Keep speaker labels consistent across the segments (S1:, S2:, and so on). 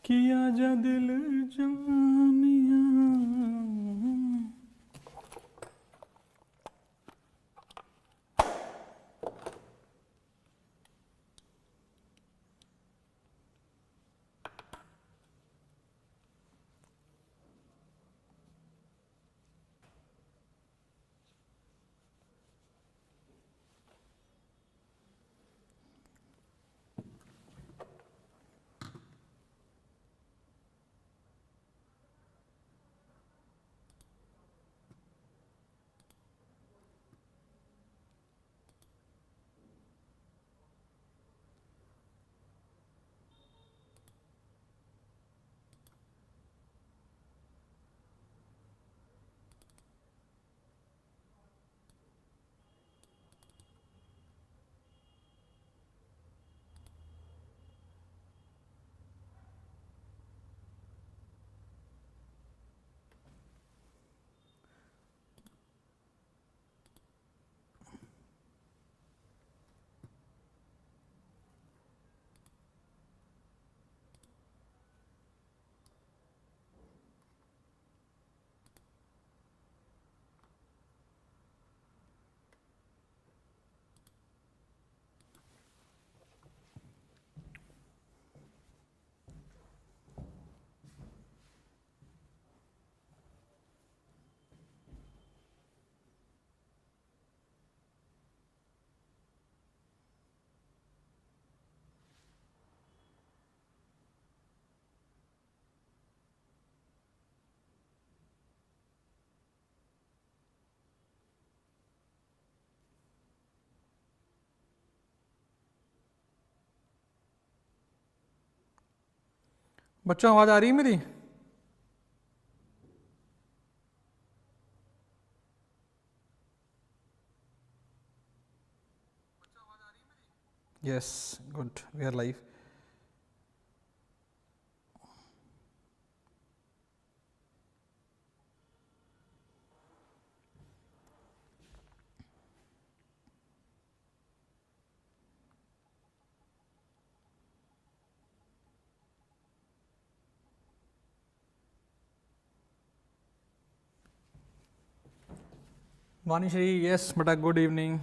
S1: किया जा दिल जानिया। बच्चों आवाज आ रही है मेरी? Yes, good, we are live. Vanishree, yes बेटा, गुड इवनिंग।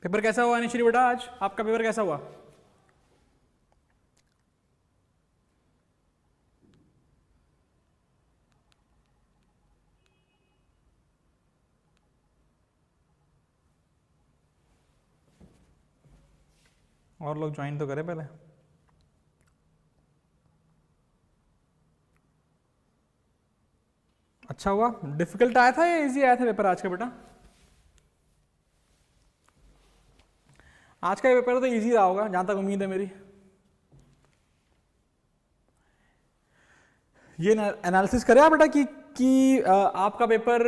S1: पेपर कैसा हुआ वानीश्री बेटा? आज आपका पेपर कैसा हुआ? और लोग ज्वाइन तो करें पहले। अच्छा हुआ? डिफिकल्ट आया था या इजी आया था पेपर आज का बेटा? आज का पेपर तो इजी रहा होगा जहां तक उम्मीद है मेरी। ये एनालिसिस करें आप बेटा कि आपका पेपर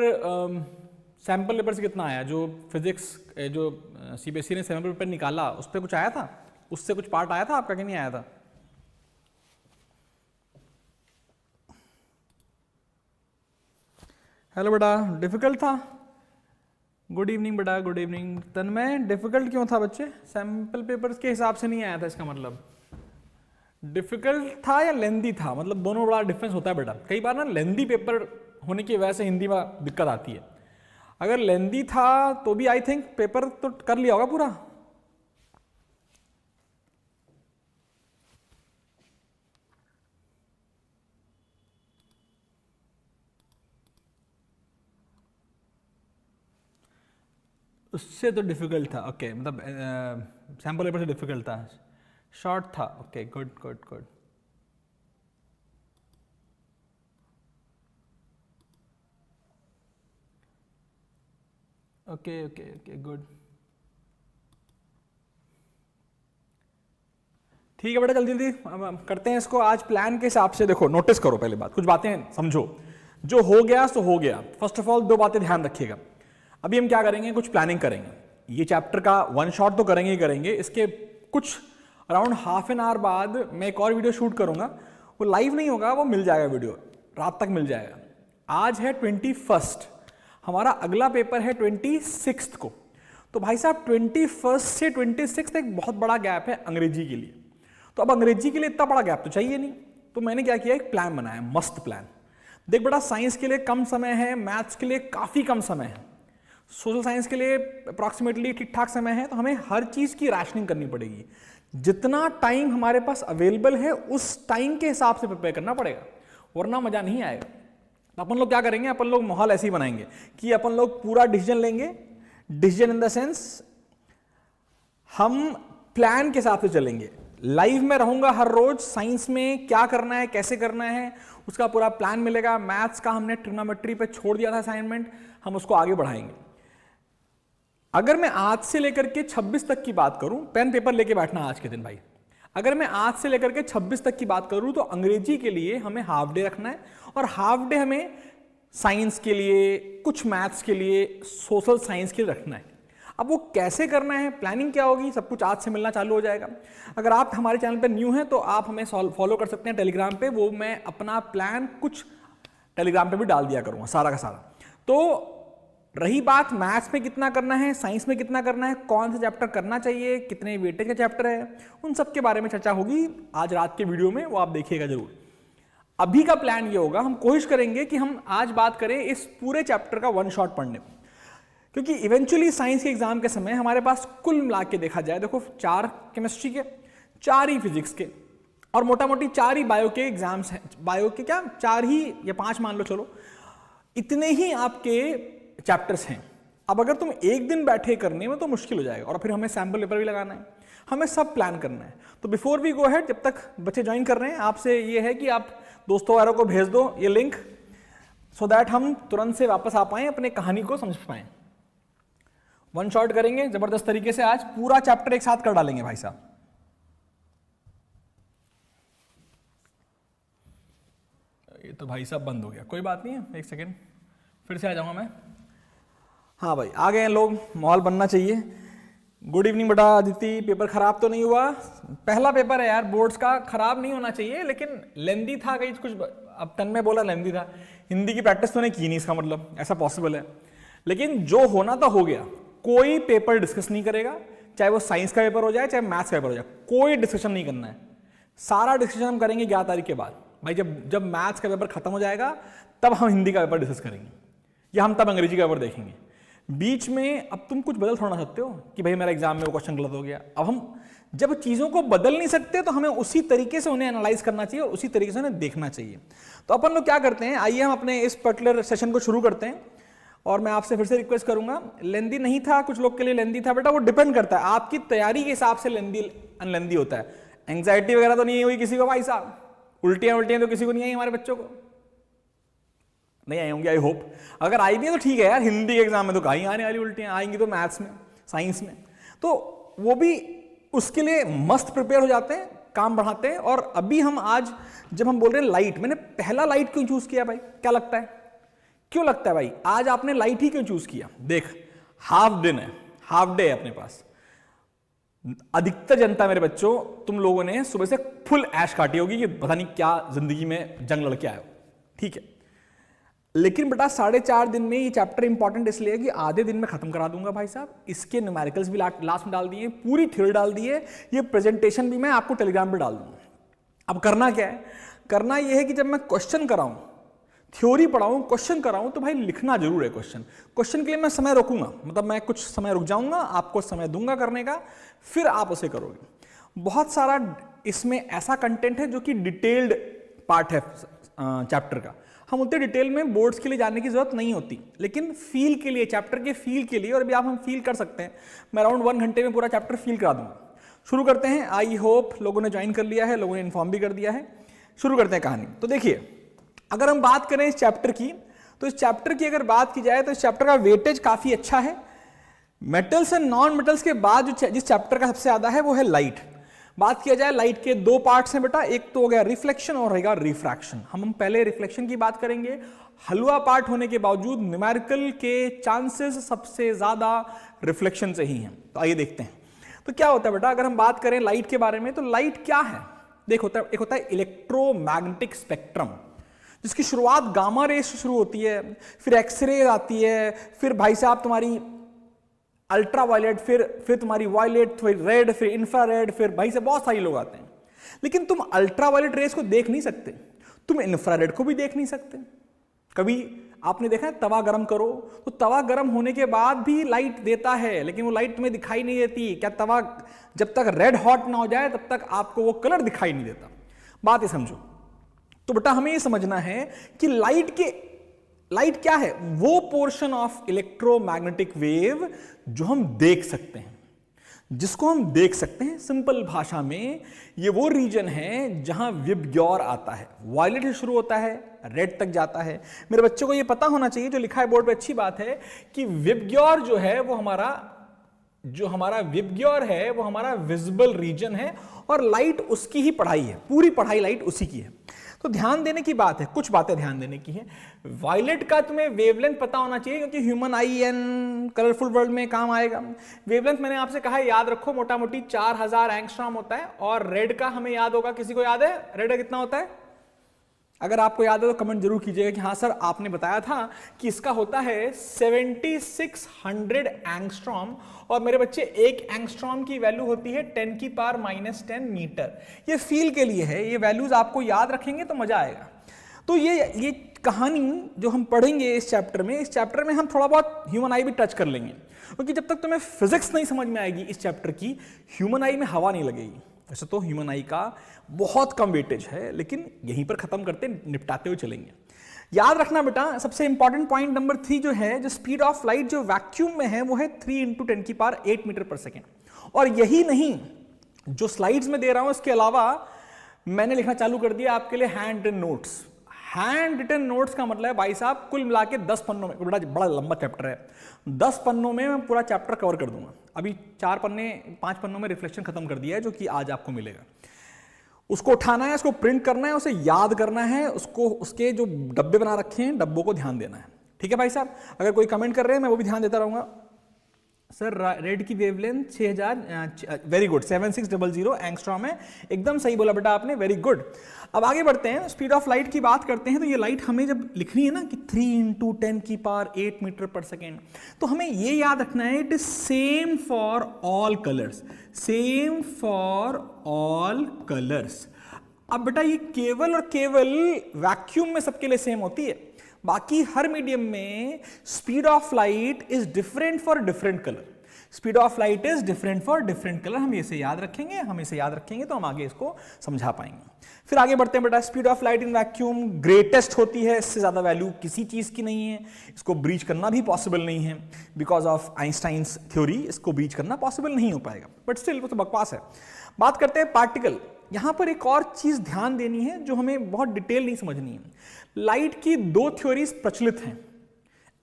S1: सैंपल पेपर से कितना आया? जो फिजिक्स जो सीबीएसई ने सैंपल पेपर निकाला उस पर कुछ आया था? उससे कुछ पार्ट आया था आपका कि नहीं आया था? हेलो बेटा, डिफिकल्ट था? गुड इवनिंग बेटा, गुड इवनिंग। तन्मय, डिफिकल्ट क्यों था बच्चे? सैंपल पेपर्स के हिसाब से नहीं आया था, इसका मतलब डिफिकल्ट था या लेंदी था? मतलब दोनों बड़ा डिफरेंस होता है बेटा। कई बार ना लेंदी पेपर होने की वजह से हिंदी में दिक्कत आती है। अगर लेंदी था तो भी आई थिंक पेपर तो कर लिया होगा पूरा। उससे तो डिफिकल्ट था, ओके। मतलब सैंपल पेपर से डिफिकल्ट था, शॉर्ट था, okay, good good good. Okay okay okay, good. ठीक है बेटा, जल्दी जल्दी करते हैं इसको। आज प्लान के हिसाब से देखो, नोटिस करो, पहले बात कुछ बातें समझो। जो हो गया सो हो गया। फर्स्ट ऑफ ऑल दो बातें ध्यान रखिएगा। अभी हम क्या करेंगे, कुछ प्लानिंग करेंगे। ये चैप्टर का वन शॉट तो करेंगे ही करेंगे। इसके कुछ अराउंड हाफ एन आवर बाद मैं एक और वीडियो शूट करूंगा। वो लाइव नहीं होगा, वो मिल जाएगा, वीडियो रात तक मिल जाएगा। आज है 21, हमारा अगला पेपर है 26 को। तो भाई साहब 21 से 26 एक बहुत बड़ा गैप है अंग्रेजी के लिए। तो अब अंग्रेजी के लिए इतना बड़ा गैप तो चाहिए नहीं, तो मैंने क्या किया, एक प्लान बनाया, मस्त प्लान। देख बेटा, साइंस के लिए कम समय है, मैथ्स के लिए काफ़ी कम समय है, सोशल साइंस के लिए अप्रॉक्सीमेटली ठीक ठाक समय है, तो हमें हर चीज़ की राशनिंग करनी पड़ेगी। जितना टाइम हमारे पास अवेलेबल है उस टाइम के हिसाब से प्रिपेयर करना पड़ेगा, वरना मज़ा नहीं आएगा। तो अपन लोग क्या करेंगे, अपन लोग माहौल ऐसे ही बनाएंगे कि अपन लोग पूरा डिसीजन लेंगे, डिसीजन इन द सेंस हम प्लान के हिसाब से चलेंगे। लाइव में रहूंगा हर रोज, साइंस में क्या करना है, कैसे करना है, उसका पूरा प्लान मिलेगा। मैथ्स का हमने ट्रिग्नोमेट्री पे छोड़ दिया था असाइनमेंट, हम उसको आगे बढ़ाएंगे। अगर मैं आज से लेकर के 26 तक की बात करूं, पेन पेपर लेके बैठना आज के दिन भाई, अगर मैं आज से लेकर के 26 तक की बात करूं तो अंग्रेजी के लिए हमें हाफ डे रखना है, और हाफ डे हमें साइंस के लिए, कुछ मैथ्स के लिए, सोशल साइंस के लिए रखना है। अब वो कैसे करना है, प्लानिंग क्या होगी, सब कुछ आज से मिलना चालू हो जाएगा। अगर आप हमारे चैनल पर न्यू हैं तो आप हमें फॉलो कर सकते हैं टेलीग्राम पे, वो मैं अपना प्लान कुछ टेलीग्राम पे भी डाल दिया करूँगा सारा का सारा। तो रही बात मैथ्स में कितना करना है, साइंस में कितना करना है, कौन सा चैप्टर करना चाहिए, कितने वेटेज का चैप्टर है, उन सब के बारे में चर्चा होगी आज रात के वीडियो में, वो आप देखिएगा जरूर। अभी का प्लान ये होगा, हम कोशिश करेंगे कि हम आज बात करें इस पूरे चैप्टर का वन शॉट पढ़ने को, क्योंकि इवेंचुअली साइंस के एग्जाम के समय हमारे पास कुल मिला के देखा जाए, देखो 4 केमिस्ट्री के, 4 ही फिजिक्स के, और मोटा मोटी 4 ही बायो के एग्जाम्स हैं। बायो के क्या 4 ही या 5 मान लो, चलो इतने ही आपके चैप्टर्स हैं। अब अगर तुम एक दिन बैठे करने में तो मुश्किल हो जाएगा, और फिर हमें सैम्पल पेपर भी लगाना है, हमें सब प्लान करना है। तो बिफोर वी गो अहेड, जब तक बच्चे ज्वाइन कर रहे हैं, आपसे ये है कि आप दोस्तों वगैरह को भेज दो ये लिंक, सो दैट हम तुरंत से वापस आ पाएं, अपने कहानी को समझ पाएं। वन शॉट करेंगे जबरदस्त तरीके से, आज पूरा चैप्टर एक साथ कर डालेंगे भाई साहब। ये तो भाई साहब बंद हो गया, कोई बात नहीं है, एक सेकेंड फिर से आ जाऊंगा मैं। हाँ भाई आ गए हैं लोग, माहौल बनना चाहिए। गुड इवनिंग बेटा अदिति, पेपर खराब तो नहीं हुआ? पहला पेपर है यार बोर्ड्स का, खराब नहीं होना चाहिए, लेकिन लेंदी था कहीं कुछ, अब तन में बोला लेंदी था। हिंदी की प्रैक्टिस तो नहीं की नहीं, इसका मतलब ऐसा पॉसिबल है, लेकिन जो होना था हो गया। कोई पेपर डिस्कस नहीं करेगा, चाहे वो साइंस का पेपर हो जाए चाहे मैथ्स का पेपर हो जाए, कोई डिस्कशन नहीं करना है। सारा डिस्कशन हम करेंगे 11 तारीख के बाद भाई, जब मैथ्स का पेपर खत्म हो जाएगा तब हम हिंदी का पेपर डिस्कस करेंगे, या हम तब अंग्रेजी का पेपर देखेंगे। बीच में अब तुम कुछ बदल थोड़ा सकते हो कि भाई मेरा एग्जाम में वो क्वेश्चन गलत हो गया। अब हम जब चीज़ों को बदल नहीं सकते तो हमें उसी तरीके से उन्हें एनालाइज करना चाहिए और उसी तरीके से उन्हें देखना चाहिए। तो अपन लोग क्या करते हैं, आइए हम अपने इस पर्टिकुलर सेशन को शुरू करते हैं। और मैं आपसे फिर से रिक्वेस्ट करूंगा, लेंदी नहीं था, कुछ लोग के लिए लेंदी था बेटा, वो डिपेंड करता है आपकी तैयारी के हिसाब से लेंदी अनलेंदी होता है। एंग्जाइटी वगैरह तो नहीं हुई किसी को भाई साहब, उल्टियां तो किसी को नहीं आई, हमारे बच्चों को नहीं आई होंगी आई होप। अगर आई भी है तो ठीक है यार, हिंदी के एग्जाम में तो कहीं आने वाली उल्टियां, आएंगी तो मैथ्स में, साइंस में, तो वो भी उसके लिए मस्त प्रिपेयर हो जाते हैं, काम बढ़ाते हैं। और अभी हम आज जब हम बोल रहे हैं लाइट, मैंने पहला लाइट क्यों चूज किया भाई, क्या लगता है, क्यों लगता है भाई आज आपने लाइट ही क्यों चूज किया? देख हाफ दिन है, हाफ डे है अपने पास। अधिकतर जनता मेरे बच्चों, तुम लोगों ने सुबह से फुल ऐश काटी होगी कि पता नहीं क्या जिंदगी में जंग लड़के आए हो, ठीक है, लेकिन बेटा 4.5 दिन में ये चैप्टर इंपॉर्टेंट इसलिए कि आधे दिन में खत्म करा दूंगा भाई साहब। इसके न्यूमेरिकल्स भी लास्ट में डाल दिए, पूरी थ्योरी डाल दी है, ये प्रेजेंटेशन भी मैं आपको टेलीग्राम पे डाल दूंगा। अब करना क्या है, करना यह है कि जब मैं क्वेश्चन कराऊं, थ्योरी पढ़ाऊं, क्वेश्चन कराऊं, तो भाई लिखना जरूर है क्वेश्चन के लिए मैं समय रोकूंगा, मतलब मैं कुछ समय रुक जाऊंगा, आपको समय दूंगा करने का, फिर आप उसे करोगे। बहुत सारा इसमें ऐसा कंटेंट है जो कि डिटेल्ड पार्ट है चैप्टर का, हम उतने डिटेल में बोर्ड्स के लिए जानने की जरूरत नहीं होती, लेकिन फील के लिए, चैप्टर के फील के लिए, और भी आप हम फील कर सकते हैं। मैं अराउंड 1 घंटे में पूरा चैप्टर फील करा दूंगा। शुरू करते हैं। आई होप लोगों ने ज्वाइन कर लिया है, लोगों ने इन्फॉर्म भी कर दिया है। शुरू करते हैं कहानी। तो देखिए, अगर हम बात करें इस चैप्टर की, तो इस चैप्टर की अगर बात की जाए तो इस चैप्टर का वेटेज काफी अच्छा है। मेटल्स एंड नॉन मेटल्स के बाद जिस चैप्टर का सबसे ज्यादा है वो है लाइट। बात किया जाए लाइट के 2 पार्ट्स हैं बेटा, एक तो हो गया रिफ्लेक्शन और रहेगा रिफ्रैक्शन। हम पहले रिफ्लेक्शन की बात करेंगे। हलवा पार्ट होने के बावजूद न्यूमेरिकल के चांसेस सबसे ज्यादा रिफ्लेक्शन से ही हैं। तो आइए देखते हैं तो क्या होता है बेटा। अगर हम बात करें लाइट के बारे में, तो लाइट क्या है, देखो एक होता है इलेक्ट्रोमैग्नेटिक स्पेक्ट्रम, जिसकी शुरुआत गामा रेस से शुरू होती है, फिर एक्सरे आती है, फिर भाई साहब तुम्हारी अल्ट्रा वायलेट, फिर तुम्हारी वायलेट, फिर रेड, फिर इंफ्रारेड, फिर भाई से बहुत सारे लोग आते हैं। लेकिन तुम अल्ट्रावायलेट रेस को देख नहीं सकते, तुम इंफ्रारेड को भी देख नहीं सकते। कभी आपने देखा है तवा गरम करो तो तवा गरम होने के बाद भी लाइट देता है, लेकिन वो लाइट तुम्हें दिखाई नहीं देती। क्या तवा जब तक रेड हॉट ना हो जाए तब तक आपको वो कलर दिखाई नहीं देता। बात ये समझो। तो बेटा हमें ये समझना है कि लाइट क्या है? वो पोर्शन ऑफ इलेक्ट्रोमैग्नेटिक वेव जो हम देख सकते हैं, जिसको हम देख सकते हैं। सिंपल भाषा में ये वो रीजन है जहां विबग्योर आता है, वायलेट से शुरू होता है, रेड तक जाता है। मेरे बच्चों को ये पता होना चाहिए, जो लिखा है बोर्ड पे अच्छी बात है, कि विबग्योर जो है वो हमारा विबग्योर है वो हमारा विजिबल रीजन है और लाइट उसकी ही पढ़ाई है, पूरी पढ़ाई लाइट उसी की है। तो ध्यान देने की बात है, कुछ बातें ध्यान देने की है। वायलेट का तुम्हें वेवलेंथ पता होना चाहिए, क्योंकि human I and colourful world में काम आएगा। वेवलेंथ मैंने आपसे कहा है याद रखो, मोटा मोटी 4000 एंगस्ट्रॉम होता है। और रेड का हमें याद होगा, किसी को याद है रेड का कितना होता है? अगर आपको याद है तो कमेंट जरूर कीजिएगा कि हाँ सर आपने बताया था कि इसका होता है 7600 एंगस्ट्रॉम। और मेरे बच्चे एक एंगस्ट्रॉम की वैल्यू होती है 10⁻⁻10 मीटर। ये फील के लिए है, ये वैल्यूज आपको याद रखेंगे तो मजा आएगा। तो ये कहानी जो हम पढ़ेंगे इस चैप्टर में हम थोड़ा बहुत ह्यूमन आई भी टच कर लेंगे, क्योंकि जब तक तुम्हें फिजिक्स नहीं समझ में आएगी इस चैप्टर की, ह्यूमन आई में हवा नहीं लगेगी। वैसे तो ह्यूमन आई का बहुत कम वेटेज है, लेकिन यहीं पर खत्म करते निपटाते हुए चलेंगे। याद रखना बेटा, सबसे इंपॉर्टेंट पॉइंट नंबर 3 जो है, जो स्पीड ऑफ लाइट जो वैक्यूम में है वो है 3 × 10⁸ मीटर पर सेकेंड। और यही नहीं, जो स्लाइड्स में दे रहा हूं इसके अलावा मैंने लिखना चालू कर दिया आपके लिए handwritten notes. Handwritten notes का मतलब है भाई साहब कुल मिला के 10 पन्नों में, बड़ा लंबा चैप्टर है, 10 पन्नों में मैं पूरा चैप्टर कवर कर दूंगा। अभी 5 पन्नों में रिफ्लेक्शन खत्म कर दिया है, जो कि आज आपको मिलेगा। उसको उठाना है, उसको प्रिंट करना है, उसे याद करना है, उसके जो डब्बे बना रखे हैं डब्बों को ध्यान देना है। ठीक है भाई साहब? अगर कोई कमेंट कर रहे हैं मैं वो भी ध्यान देता रहूंगा। सर रेड की वेवलेंथ 6000, वेरी गुड, 7600 एंगस्ट्रॉम है। एकदम सही बोला बेटा आपने, वेरी गुड। अब आगे बढ़ते हैं, स्पीड ऑफ लाइट की बात करते हैं। तो ये लाइट हमें जब लिखनी है ना कि 3 × 10⁸ मीटर पर सेकेंड, तो हमें ये याद रखना है it is same for all colours, same for all colours. अब बेटा ये केवल और केवल वैक्यूम में सबके लिए सेम होती है, बाकी हर मीडियम में speed of light is different for different colour. Speed of light is different for different colour. हम इसे याद रखेंगे, तो हम आगे इसको समझा पाएंगे। फिर आगे बढ़ते हैं बेटा, speed of light in vacuum greatest होती है, इससे ज्यादा वैल्यू किसी चीज की नहीं है। इसको ब्रीच करना भी पॉसिबल नहीं है, बिकॉज ऑफ आइंस्टाइन्स थ्योरी इसको ब्रीच करना पॉसिबल नहीं हो पाएगा, बट स्टिल वो तो बकवास है। बात करते हैं पार्टिकल। यहां पर एक और चीज ध्यान देनी है जो हमें बहुत डिटेल नहीं समझनी है। लाइट की 2 थ्योरीज प्रचलित हैं,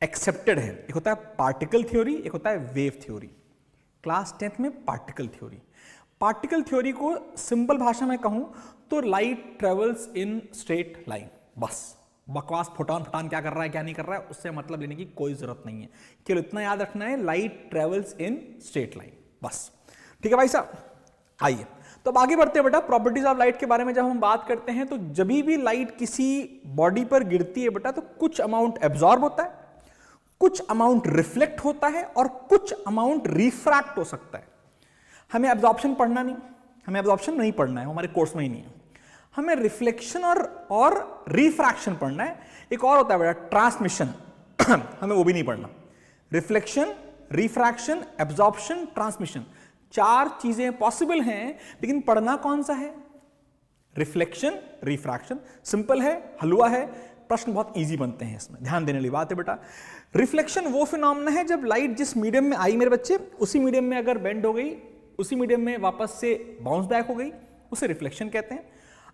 S1: एक्सेप्टेड है। एक होता है पार्टिकल थ्योरी, एक होता है वेव थ्योरी। क्लास 10th में पार्टिकल थ्योरी को सिंपल भाषा में कहूं तो light travels in straight line. बस बकवास फटान क्या कर रहा है क्या नहीं कर रहा है उससे मतलब लेने की कोई जरूरत नहीं है, केवल इतना याद रखना है, light travels in straight line, बस। ठीक है भाई साहब? आइए तो अब आगे बढ़ते हैं बेटा। प्रॉपर्टीज ऑफ लाइट के बारे में जब हम बात करते हैं, तो जब भी लाइट किसी बॉडी पर गिरती है बेटा, तो कुछ अमाउंट एब्जॉर्ब होता है, कुछ अमाउंट रिफ्लेक्ट होता है और कुछ अमाउंट रिफ्रैक्ट हो सकता है। हमें एब्जॉर्प्शन पढ़ना नहीं, हमें एब्जॉर्प्शन नहीं पढ़ना है, हमारे कोर्स में ही नहीं है। हमें रिफ्लेक्शन और रिफ्रैक्शन पढ़ना है। एक और होता है बेटा ट्रांसमिशन, हमें वो भी नहीं पढ़ना। रिफ्लेक्शन, रिफ्रैक्शन, एब्जॉर्प्शन, ट्रांसमिशन, 4 चीजें पॉसिबल हैं, लेकिन पढ़ना कौन सा है? Reflection, refraction. सिंपल है, हलवा है, प्रश्न बहुत इजी बनते हैं इसमें, ध्यान देने वाली बात है बेटा। रिफ्लेक्शन वो फिनोमेना है जब लाइट जिस मीडियम में आई मेरे बच्चे, उसी मीडियम में अगर बेंड हो गई, उसी मीडियम में वापस से बाउंस बैक हो गई, उसे रिफ्लेक्शन कहते हैं।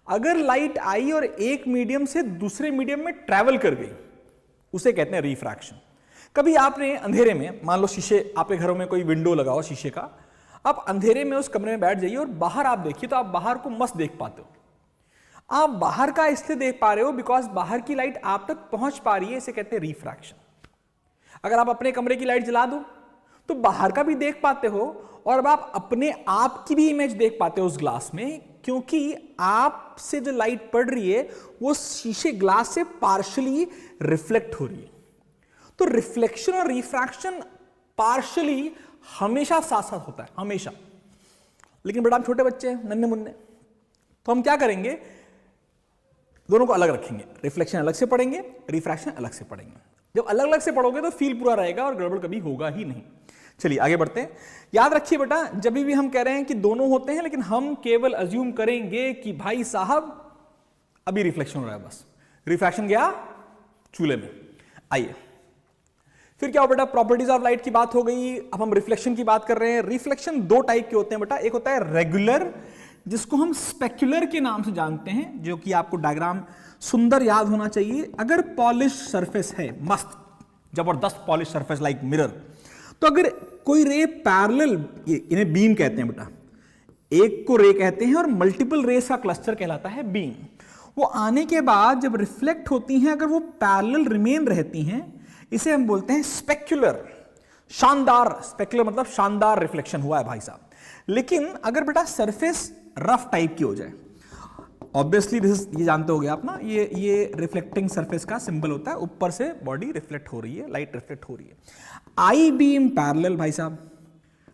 S1: अगर लाइट आई और एक मीडियम से दूसरे मीडियम में ट्रैवल कर गई, उसे कहते हैं रिफ्रैक्शन। कभी आपने अंधेरे में, मान लो शीशे, आपके घरों में कोई विंडो लगाओ शीशे का, आप अंधेरे में उस कमरे में बैठ जाइए और बाहर आप देखिए, तो आप बाहर को मस्त देख पाते हो। आप बाहर का इसलिए देख पा रहे हो बिकॉज बाहर की लाइट आप तक पहुंच पा रही है, इसे कहते हैं रिफ्रैक्शन। अगर आप अपने कमरे की लाइट जला दो तो बाहर का भी देख पाते हो, और अब आप अपने आप की भी इमेज देख पाते हो उस ग्लास में, क्योंकि आपसे जो लाइट पड़ रही है वो शीशे ग्लास से पार्शियली रिफ्लेक्ट हो रही है। तो रिफ्लेक्शन और रिफ्रैक्शन पार्शियली हमेशा साथ साथ होता है, हमेशा। लेकिन बेटा हम छोटे बच्चे हैं, नन्हे मुन्ने, तो हम क्या करेंगे, दोनों को अलग रखेंगे, रिफ्लेक्शन अलग से पढ़ेंगे, रिफ्रैक्शन अलग से पढ़ेंगे। जब अलग अलग से पढ़ोगे तो फील पूरा रहेगा और गड़बड़ कभी होगा ही नहीं। चलिए आगे बढ़ते हैं। याद रखिए बेटा, जब भी हम कह रहे हैं कि दोनों होते हैं, लेकिन हम केवल अज्यूम करेंगे कि भाई साहब अभी रिफ्लेक्शन हो रहा है, बस रिफ्रैक्शन गया चूल्हे में। आइए फिर क्या हो बेटा, प्रॉपर्टीज ऑफ लाइट की बात हो गई, अब हम रिफ्लेक्शन की बात कर रहे हैं। रिफ्लेक्शन दो टाइप के होते हैं बेटा, एक होता है रेगुलर, जिसको हम स्पेक्युलर के नाम से जानते हैं, जो कि आपको डायग्राम सुंदर याद होना चाहिए। अगर पॉलिश सरफेस है, मस्त जबरदस्त पॉलिश सरफेस लाइक मिरर, तो अगर कोई रे पैरेलल, इन्हें बीम कहते हैं बेटा, एक को रे कहते हैं और मल्टीपल रेस का क्लस्टर कहलाता है बीम। वो आने के बाद जब रिफ्लेक्ट होती हैं, अगर वो पैरेलल रिमेन रहती हैं, इसे हम बोलते हैं स्पेक्युलर। शानदार, स्पेक्युलर मतलब शानदार रिफ्लेक्शन हुआ है भाई साहब। लेकिन अगर बेटा सरफेस रफ टाइप की हो जाए, ऑब्वियसली ये जानते हो गए आप ना, ये रिफ्लेक्टिंग सरफेस का सिंबल होता है, ऊपर से बॉडी रिफ्लेक्ट हो रही है, लाइट रिफ्लेक्ट हो रही है। आई बीम पैरेलल भाई साहब,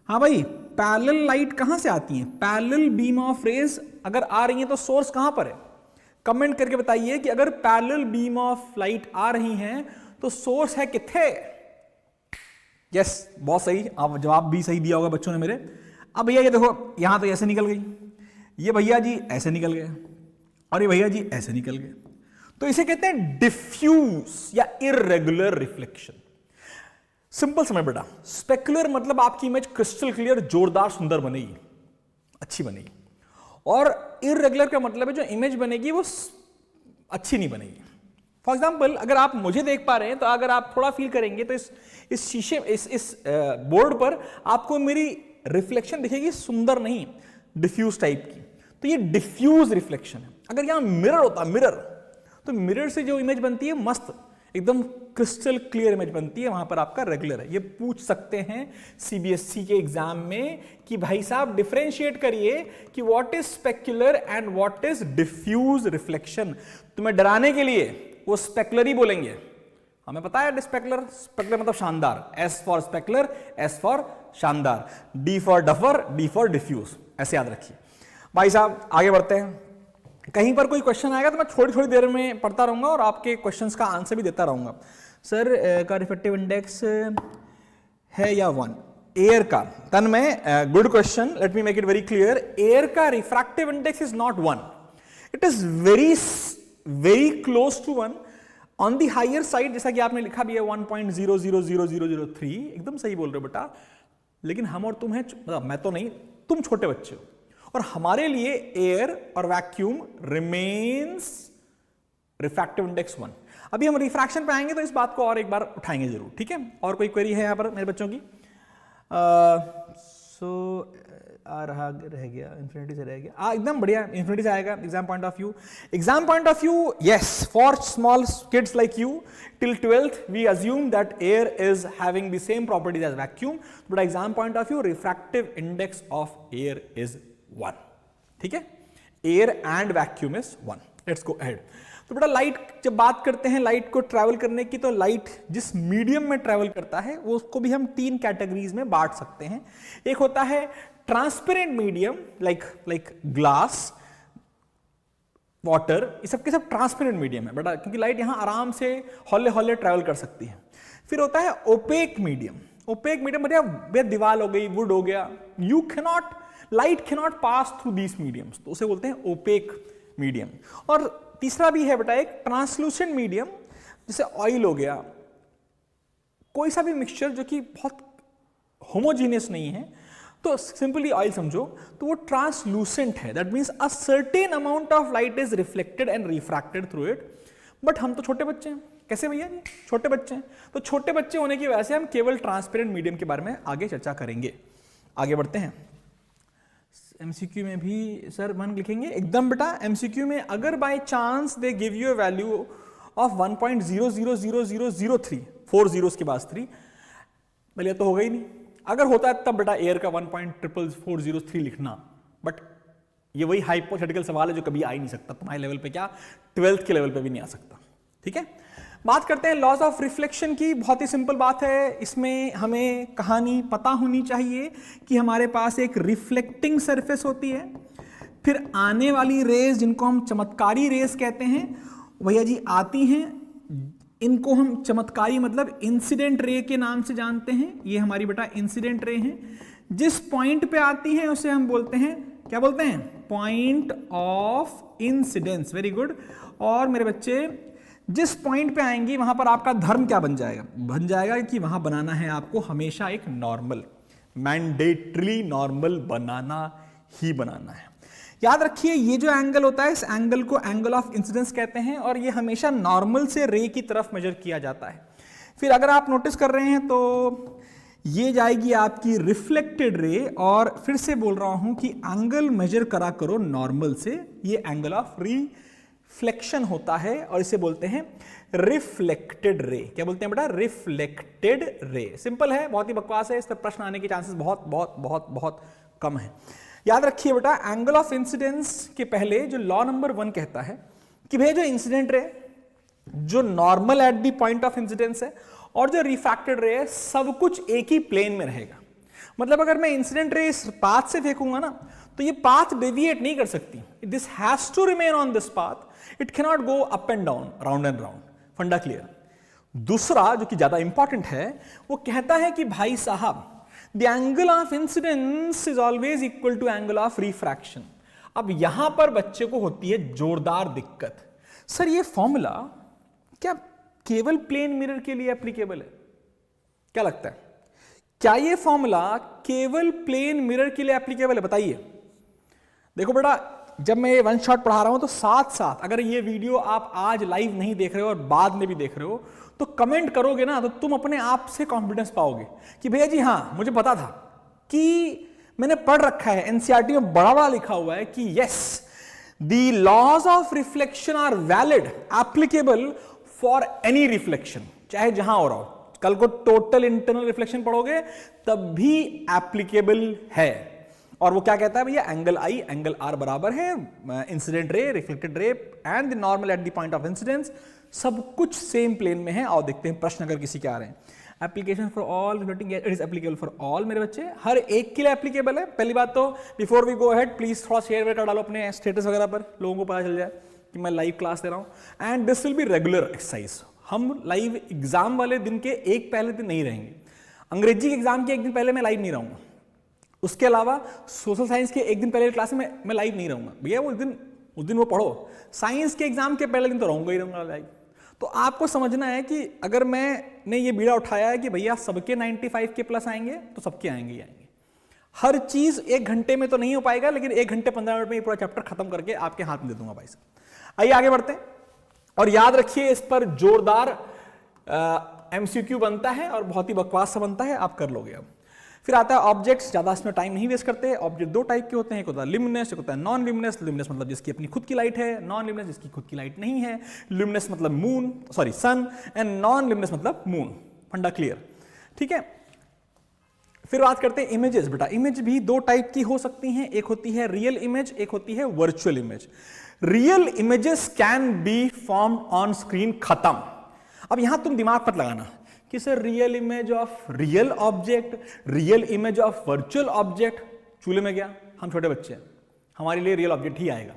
S1: हाँ भाई पैरेलल लाइट कहां से आती है, पैरेलल बीम ऑफ रेज अगर आ रही है तो सोर्स कहां पर है, कमेंट करके बताइए कि अगर पैरेलल बीम ऑफ लाइट आ रही हैं तो सोर्स है किथे। यस, बहुत सही, आप जवाब भी सही दिया होगा बच्चों ने मेरे। अब भैया ये देखो, यहां तो ऐसे निकल गई, ये भैया जी ऐसे निकल गए, और ये भैया जी ऐसे निकल गए, तो इसे कहते हैं डिफ्यूज या इररेगुलर रिफ्लेक्शन। सिंपल समझ बेटा, स्पेक्युलर मतलब आपकी इमेज क्रिस्टल क्लियर, जोरदार, सुंदर बनेगी, अच्छी बनेगी, और इररेगुलर का मतलब है जो इमेज बनेगी वो अच्छी नहीं बनेगी। फॉर एग्जाम्पल, अगर आप मुझे देख पा रहे हैं, तो अगर आप थोड़ा फील करेंगे तो इस शीशे, इस बोर्ड पर आपको मेरी रिफ्लेक्शन दिखेगी सुंदर नहीं, डिफ्यूज टाइप की, तो ये डिफ्यूज रिफ्लेक्शन है। अगर यहां मिरर होता, मिरर, तो मिरर से जो इमेज बनती है मस्त एकदम क्रिस्टल क्लियर इमेज बनती है, वहां पर आपका रेगुलर है। ये पूछ सकते हैं सीबीएसई के एग्जाम में कि भाई साहब डिफरेंशिएट करिए कि what is specular and what is diffuse reflection. तुम्हें डराने के लिए वो स्पेक्युलर ही बोलेंगे, हमें पता है स्पेक्युलर, स्पेक्युलर मतलब शानदार, S for specular, S for शानदार, D for duffer, D for diffuse, ऐसे याद रखिए। भाई साहब आगे बढ़ते हैं। कहीं पर कोई क्वेश्चन आएगा तो मैं थोड़ी थोड़ी देर में पढ़ता रहूंगा और आपके क्वेश्चंस का आंसर भी देता रहूंगा। सर का रिफ्लेक्टिव इंडेक्स है या 1? एयर का, Tanmay good question, let me make it very clear. Air का refractive index is not 1, it is very close to 1, on the higher side, जैसा कि आपने लिखा भी है 1.000003, एकदम सही बोल रहे हो बेटा। लेकिन हम और तुम हैं, मतलब मैं तो नहीं, तुम छोटे बच्चे हो, और हमारे लिए एयर और वैक्यूम रिमेन्स रिफ्रैक्टिव इंडेक्स 1। अभी हम रिफ्रैक्शन पे आएंगे तो इस बात को और एक बार उठाएंगे जरूर, ठीक है। और कोई क्वेरी है यहां पर मेरे बच्चों की? आ रहा रह गया, इंफिनिटी से रह गया, एकदम बढ़िया, इंफिनिटी से आएगा exam point of view. Exam point of view, yes, for small kids like you till 12th we assume that air is having the same properties as vacuum, but exam point of view refractive index of air is 1, ठीक है। Air and vacuum is 1। Let's go ahead. तो बेटा light, जब बात करते हैं light को travel करने की, तो लाइट जिस मीडियम में ट्रैवल करता है वो उसको भी हम 3 कैटेगरीज में बांट सकते हैं। एक होता है transparent medium, like glass, water, ये सब के सब ट्रांसपेरेंट मीडियम है बेटा, क्योंकि लाइट यहां आराम से हौले हौले ट्रैवल कर सकती है। फिर होता है ओपेक मीडियम। ओपेक मीडियम मतलब दीवार हो गई, वुड हो गया, लाइट कैनॉट पास थ्रू दीस मीडियम्स, तो उसे बोलते हैं ओपेक मीडियम। और तीसरा भी है बेटा एक ट्रांसलूसेंट मीडियम, जैसे ऑयल हो गया, कोई सा भी मिक्सचर जो कि बहुत होमोजीनियस नहीं है, तो सिंपली ऑयल समझो, तो वो ट्रांसलूसेंट है। That means a certain amount of light is reflected and refracted through it. But हम तो छोटे बच्चे हैं, कैसे भैया जी? छोटे बच्चे हैं, तो छोटे बच्चे होने की वजह से हम केवल ट्रांसपेरेंट मीडियम के बारे में आगे चर्चा करेंगे। आगे बढ़ते हैं। एमसीक्यू में भी सर 1 लिखेंगे, एकदम बेटा। एमसीक्यू में अगर by chance they give you a value of 1.000003, 4 zeros के बाद 3, भले तो होगा ही नहीं। अगर होता है तब बेटा एयर का 1.40403 लिखना, बट ये वही हाइपोथेटिकल सवाल है जो कभी आ ही नहीं सकता तुम्हारे लेवल पे, क्या 12th के लेवल पे भी नहीं आ सकता, ठीक है। बात करते हैं लॉज ऑफ रिफ्लेक्शन की। बहुत ही सिंपल बात है, इसमें हमें कहानी पता होनी चाहिए कि हमारे पास एक रिफ्लेक्टिंग सरफेस होती है, फिर आने वाली रेज जिनको हम चमत्कारी रेज कहते हैं भैया जी आती हैं, इनको हम चमत्कारी मतलब इंसिडेंट रे के नाम से जानते हैं। ये हमारी बेटा इंसिडेंट रे है। जिस पॉइंट पे आती हैं उसे हम बोलते हैं, क्या बोलते हैं, point of incidence. Very good. और मेरे बच्चे जिस पॉइंट पे आएंगी वहां पर आपका धर्म क्या बन जाएगा, बन जाएगा कि वहां बनाना है आपको हमेशा एक नॉर्मल, मैंडेटरी नॉर्मल बनाना ही बनाना है। याद रखिए ये जो एंगल होता है इस एंगल को एंगल ऑफ इंसिडेंस कहते हैं और ये हमेशा नॉर्मल से रे की तरफ मेजर किया जाता है। फिर अगर आप नोटिस कर रहे हैं तो ये जाएगी आपकी रिफ्लेक्टेड रे, और फिर से बोल रहा हूं कि एंगल मेजर करा करो नॉर्मल से, ये एंगल ऑफ रिफ्लेक्शन होता है और इसे बोलते हैं रिफ्लेक्टेड रे। क्या बोलते हैं बेटा, रिफ्लेक्टेड रे। सिंपल है, बहुत ही बकवास है, इस पर प्रश्न आने के चांसेस बहुत बहुत बहुत बहुत कम है। याद रखिए बेटा एंगल ऑफ इंसिडेंस के पहले जो लॉ नंबर 1 कहता है कि भैया जो इंसिडेंट रे जो normal at the point of incidence है और जो रिफ्रैक्टेड रे है सब कुछ एक ही प्लेन में रहेगा। मतलब अगर मैं इंसिडेंट रे इस पाथ से फेंकूंगा ना तो ये पाथ डेविएट नहीं कर सकती, this has to remain on this path, it can not go up and down, round and round. फंडा क्लियर। दूसरा जो कि ज्यादा इंपॉर्टेंट है वो कहता है कि भाई साहब the angle of incidence is always equal to angle of refraction। अब यहां पर बच्चे को होती है जोरदार दिक्कत, सर ये फॉर्मूला क्या केवल प्लेन मिरर के लिए एप्लीकेबल है? क्या लगता है, क्या ये फॉर्मूला केवल प्लेन मिरर के लिए एप्लीकेबल है? बताइए। देखो बेटा जब मैं ये वन शॉट पढ़ा रहा हूं तो साथ साथ अगर ये वीडियो आप आज लाइव नहीं देख रहे हो और बाद में भी देख रहे हो तो कमेंट करोगे ना तो तुम अपने आप से कॉन्फिडेंस पाओगे कि भैया जी हाँ मुझे पता था कि मैंने पढ़ रखा है, एनसीईआरटी में बड़ा बड़ा लिखा हुआ है कि yes the laws of reflection are valid applicable for any reflection, चाहे जहां हो रहा हो। कल को टोटल इंटरनल रिफ्लेक्शन पढ़ोगे तब भी एप्लीकेबल है। और वो क्या कहता है भैया, एंगल आई एंगल आर बराबर है incident ray, reflected ray and the normal at the point of incidence, सब कुछ सेम प्लेन में है। और देखते हैं प्रश्न अगर किसी के आ रहे हैं। Application for all reflecting, it is applicable for all मेरे बच्चे, हर एक के लिए एप्लीकेबल है। पहली बात तो before we go ahead please थोड़ा शेयर कर डालो अपने स्टेटस वगैरह पर, लोगों को पता चल जाए कि मैं लाइव क्लास दे रहा हूं। And this will be regular exercise, हम लाइव एग्जाम वाले दिन के एक पहले दिन नहीं रहेंगे। अंग्रेजी के एग्जाम के एक दिन पहले मैं लाइव नहीं रहूंगा, उसके अलावा सोशल साइंस के एक दिन पहले क्लास में मैं लाइव नहीं रहूंगा। भैया उस दिन वो पढ़ो, साइंस के एग्जाम के पहले दिन तो रहूंगा ही रहूंगा लाइव। तो आपको समझना है कि अगर मैंने ये बीड़ा उठाया है कि भैया सबके 95 के प्लस आएंगे तो सबके आएंगे ही आएंगे। हर चीज एक घंटे में तो नहीं हो पाएगा, लेकिन 1 घंटे 15 मिनट में ये पूरा चैप्टर खत्म करके आपके हाथ में दे दूंगा भाई साहब। आइए आगे बढ़ते हैं और याद रखिए इस पर जोरदार एमसीक्यू बनता है और बहुत ही बकवास सा बनता है, आप कर लोगे। अब फिर आता है ऑब्जेक्ट्स, ज्यादा इसमें टाइम नहीं वेस्ट करते। ऑब्जेक्ट 2 टाइप के होते हैं, एक होता है लिमिनेस, एक होता है नॉन लिमिनेस। लिमिनेस मतलब जिसकी अपनी खुद की लाइट है, नॉन लिमिनेस जिसकी खुद की लाइट नहीं है। लिमिनेस मतलब moon, sorry sun, and non luminous मतलब मून। फंडा क्लियर, ठीक है। फिर बात करते हैं इमेजेस। बेटा इमेज भी 2 टाइप की हो सकती हैं, एक होती है रियल इमेज, एक होती है virtual image. Real images can be formed on screen, खत्म। अब यहां तुम दिमाग मत लगाना कि sir real image of real object, real image of virtual object, चूल्हे में गया। हम छोटे बच्चे हैं, हमारे लिए रियल ऑब्जेक्ट ही आएगा।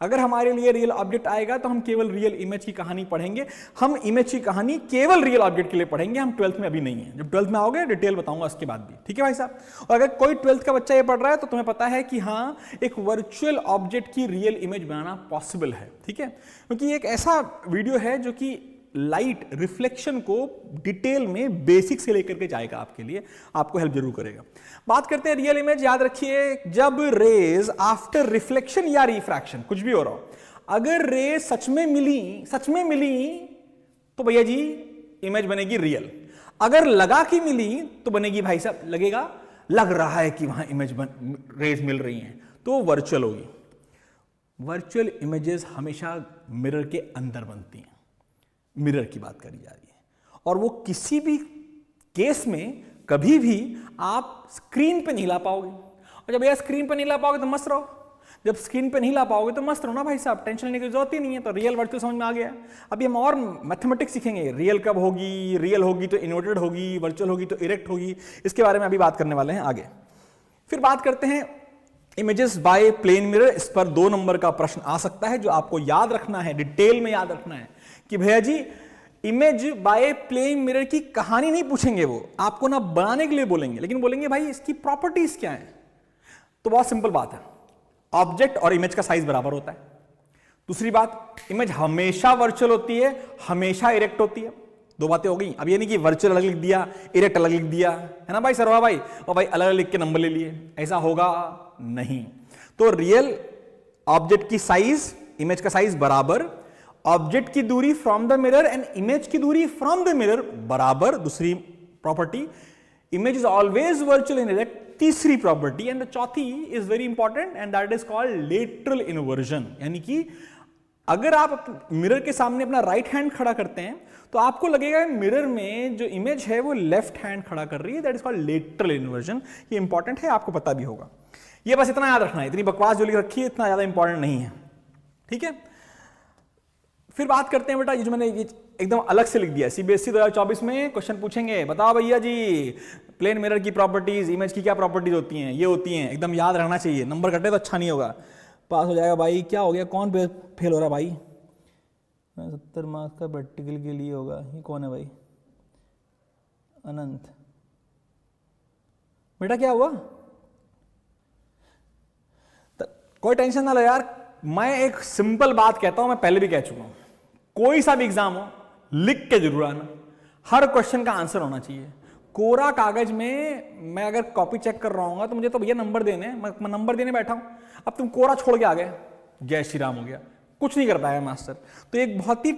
S1: अगर हमारे लिए रियल ऑब्जेक्ट आएगा तो हम केवल रियल इमेज की कहानी पढ़ेंगे, हम इमेज की कहानी केवल रियल ऑब्जेक्ट के लिए पढ़ेंगे। हम 12th में अभी नहीं है, जब 12th में आओगे डिटेल बताऊंगा उसके बाद भी, ठीक है भाई साहब। और अगर कोई 12th का बच्चा ये पढ़ रहा है तो तुम्हें पता है कि हाँ एक वर्चुअल ऑब्जेक्ट की रियल इमेज बनाना पॉसिबल है, ठीक है। क्योंकि एक ऐसा वीडियो है जो कि लाइट रिफ्लेक्शन को डिटेल में बेसिक से लेकर के जाएगा आपके लिए, आपको हेल्प जरूर करेगा। बात करते हैं रियल इमेज। याद रखिए जब रेज आफ्टर रिफ्लेक्शन या रिफ्रैक्शन कुछ भी हो रहा हो, अगर रेज सच में मिली तो भैया जी इमेज बनेगी रियल। अगर लगा कि मिली तो बनेगी भाई साहब, लगेगा लग रहा है कि वहां इमेज रेज मिल रही हैं तो वर्चुअल होगी। वर्चुअल इमेजेस हमेशा मिरर के अंदर बनती हैं, मिरर की बात करी जा रही है। और वो किसी भी केस में कभी भी आप स्क्रीन पे नहीं ला पाओगे। और जब यह स्क्रीन पे नहीं ला पाओगे तो मस्त रहो, जब स्क्रीन पे नहीं ला पाओगे तो मस्त रहो ना भाई साहब, टेंशन लेने की जरूरत ही नहीं है। तो रियल वर्चुअल समझ में आ गया। अभी हम और मैथमेटिक्स सीखेंगे, रियल कब होगी, रियल होगी तो इन्वर्टेड होगी, वर्चुअल होगी तो इरेक्ट होगी, इसके बारे में अभी बात करने वाले हैं आगे। फिर बात करते हैं इमेजेस बाय प्लेन मिरर, इस पर 2 नंबर का प्रश्न आ सकता है जो आपको याद रखना है, डिटेल में याद रखना है कि भैया जी इमेज बाय प्लेन मिरर की कहानी नहीं पूछेंगे, वो आपको ना बनाने के लिए बोलेंगे, लेकिन बोलेंगे भाई इसकी प्रॉपर्टीज क्या है। तो बहुत सिंपल बात है, ऑब्जेक्ट और इमेज का साइज बराबर होता है। दूसरी बात, इमेज हमेशा वर्चुअल होती है, हमेशा इरेक्ट होती है। 2 बातें हो गई। अब ये नहीं कि वर्चुअल अलग लिख दिया, इरेक्ट अलग लिख दिया, है ना भाई सरवा भाई, और भाई अलग अलग लिख के नंबर ले लिए, ऐसा होगा नहीं। तो रियल ऑब्जेक्ट की साइज, इमेज का साइज बराबर, ऑब्जेक्ट की दूरी from the mirror and image की दूरी फ्रॉम द मिरर बराबर। दूसरी property, image is always virtual in erect. तीसरी प्रॉपर्टी एंड द चौथी is very important and that is called lateral inversion, यानी कि अगर आप मिरर के सामने अपना राइट हैंड खड़ा करते हैं तो आपको लगेगा मिरर में जो इमेज है वो लेफ्ट हैंड खड़ा कर रही है, that is called lateral inversion. ये इंपॉर्टेंट है, आपको पता भी होगा। ये बस इतना याद रखना है, इतनी बकवास जो लिख रखी है इतना ज्यादा इंपॉर्टेंट नहीं है, ठीक है। फिर बात करते हैं बेटा, ये जो मैंने ये एकदम अलग से लिख दिया, सीबीएसई 2024 में क्वेश्चन पूछेंगे, बताओ भैया जी प्लेन मिरर की प्रॉपर्टीज, इमेज की क्या प्रॉपर्टीज होती हैं, ये होती हैं, एकदम याद रहना चाहिए। नंबर कटे तो अच्छा नहीं होगा, पास हो जाएगा भाई। क्या हो गया, कौन फेल हो रहा भाई? 70 मार्क्स का प्रैक्टिकल के लिए होगा। ये कौन है भाई? अनंत। बेटा क्या हुआ? कोई टेंशन ना लो यार, मैं एक सिंपल बात कहता हूं, मैं पहले भी कह चुका हूं, कोई सा भी एग्जाम हो लिख के जरूर आना, हर क्वेश्चन का आंसर होना चाहिए। कोरा कागज में मैं अगर कॉपी चेक कर रहा हूँ तो मुझे तो भैया नंबर देने, मैं नंबर देने बैठा हूं, अब तुम कोरा छोड़ के आ गए, जय श्री राम हो गया, कुछ नहीं कर पाया मास्टर। तो एक बहुत ही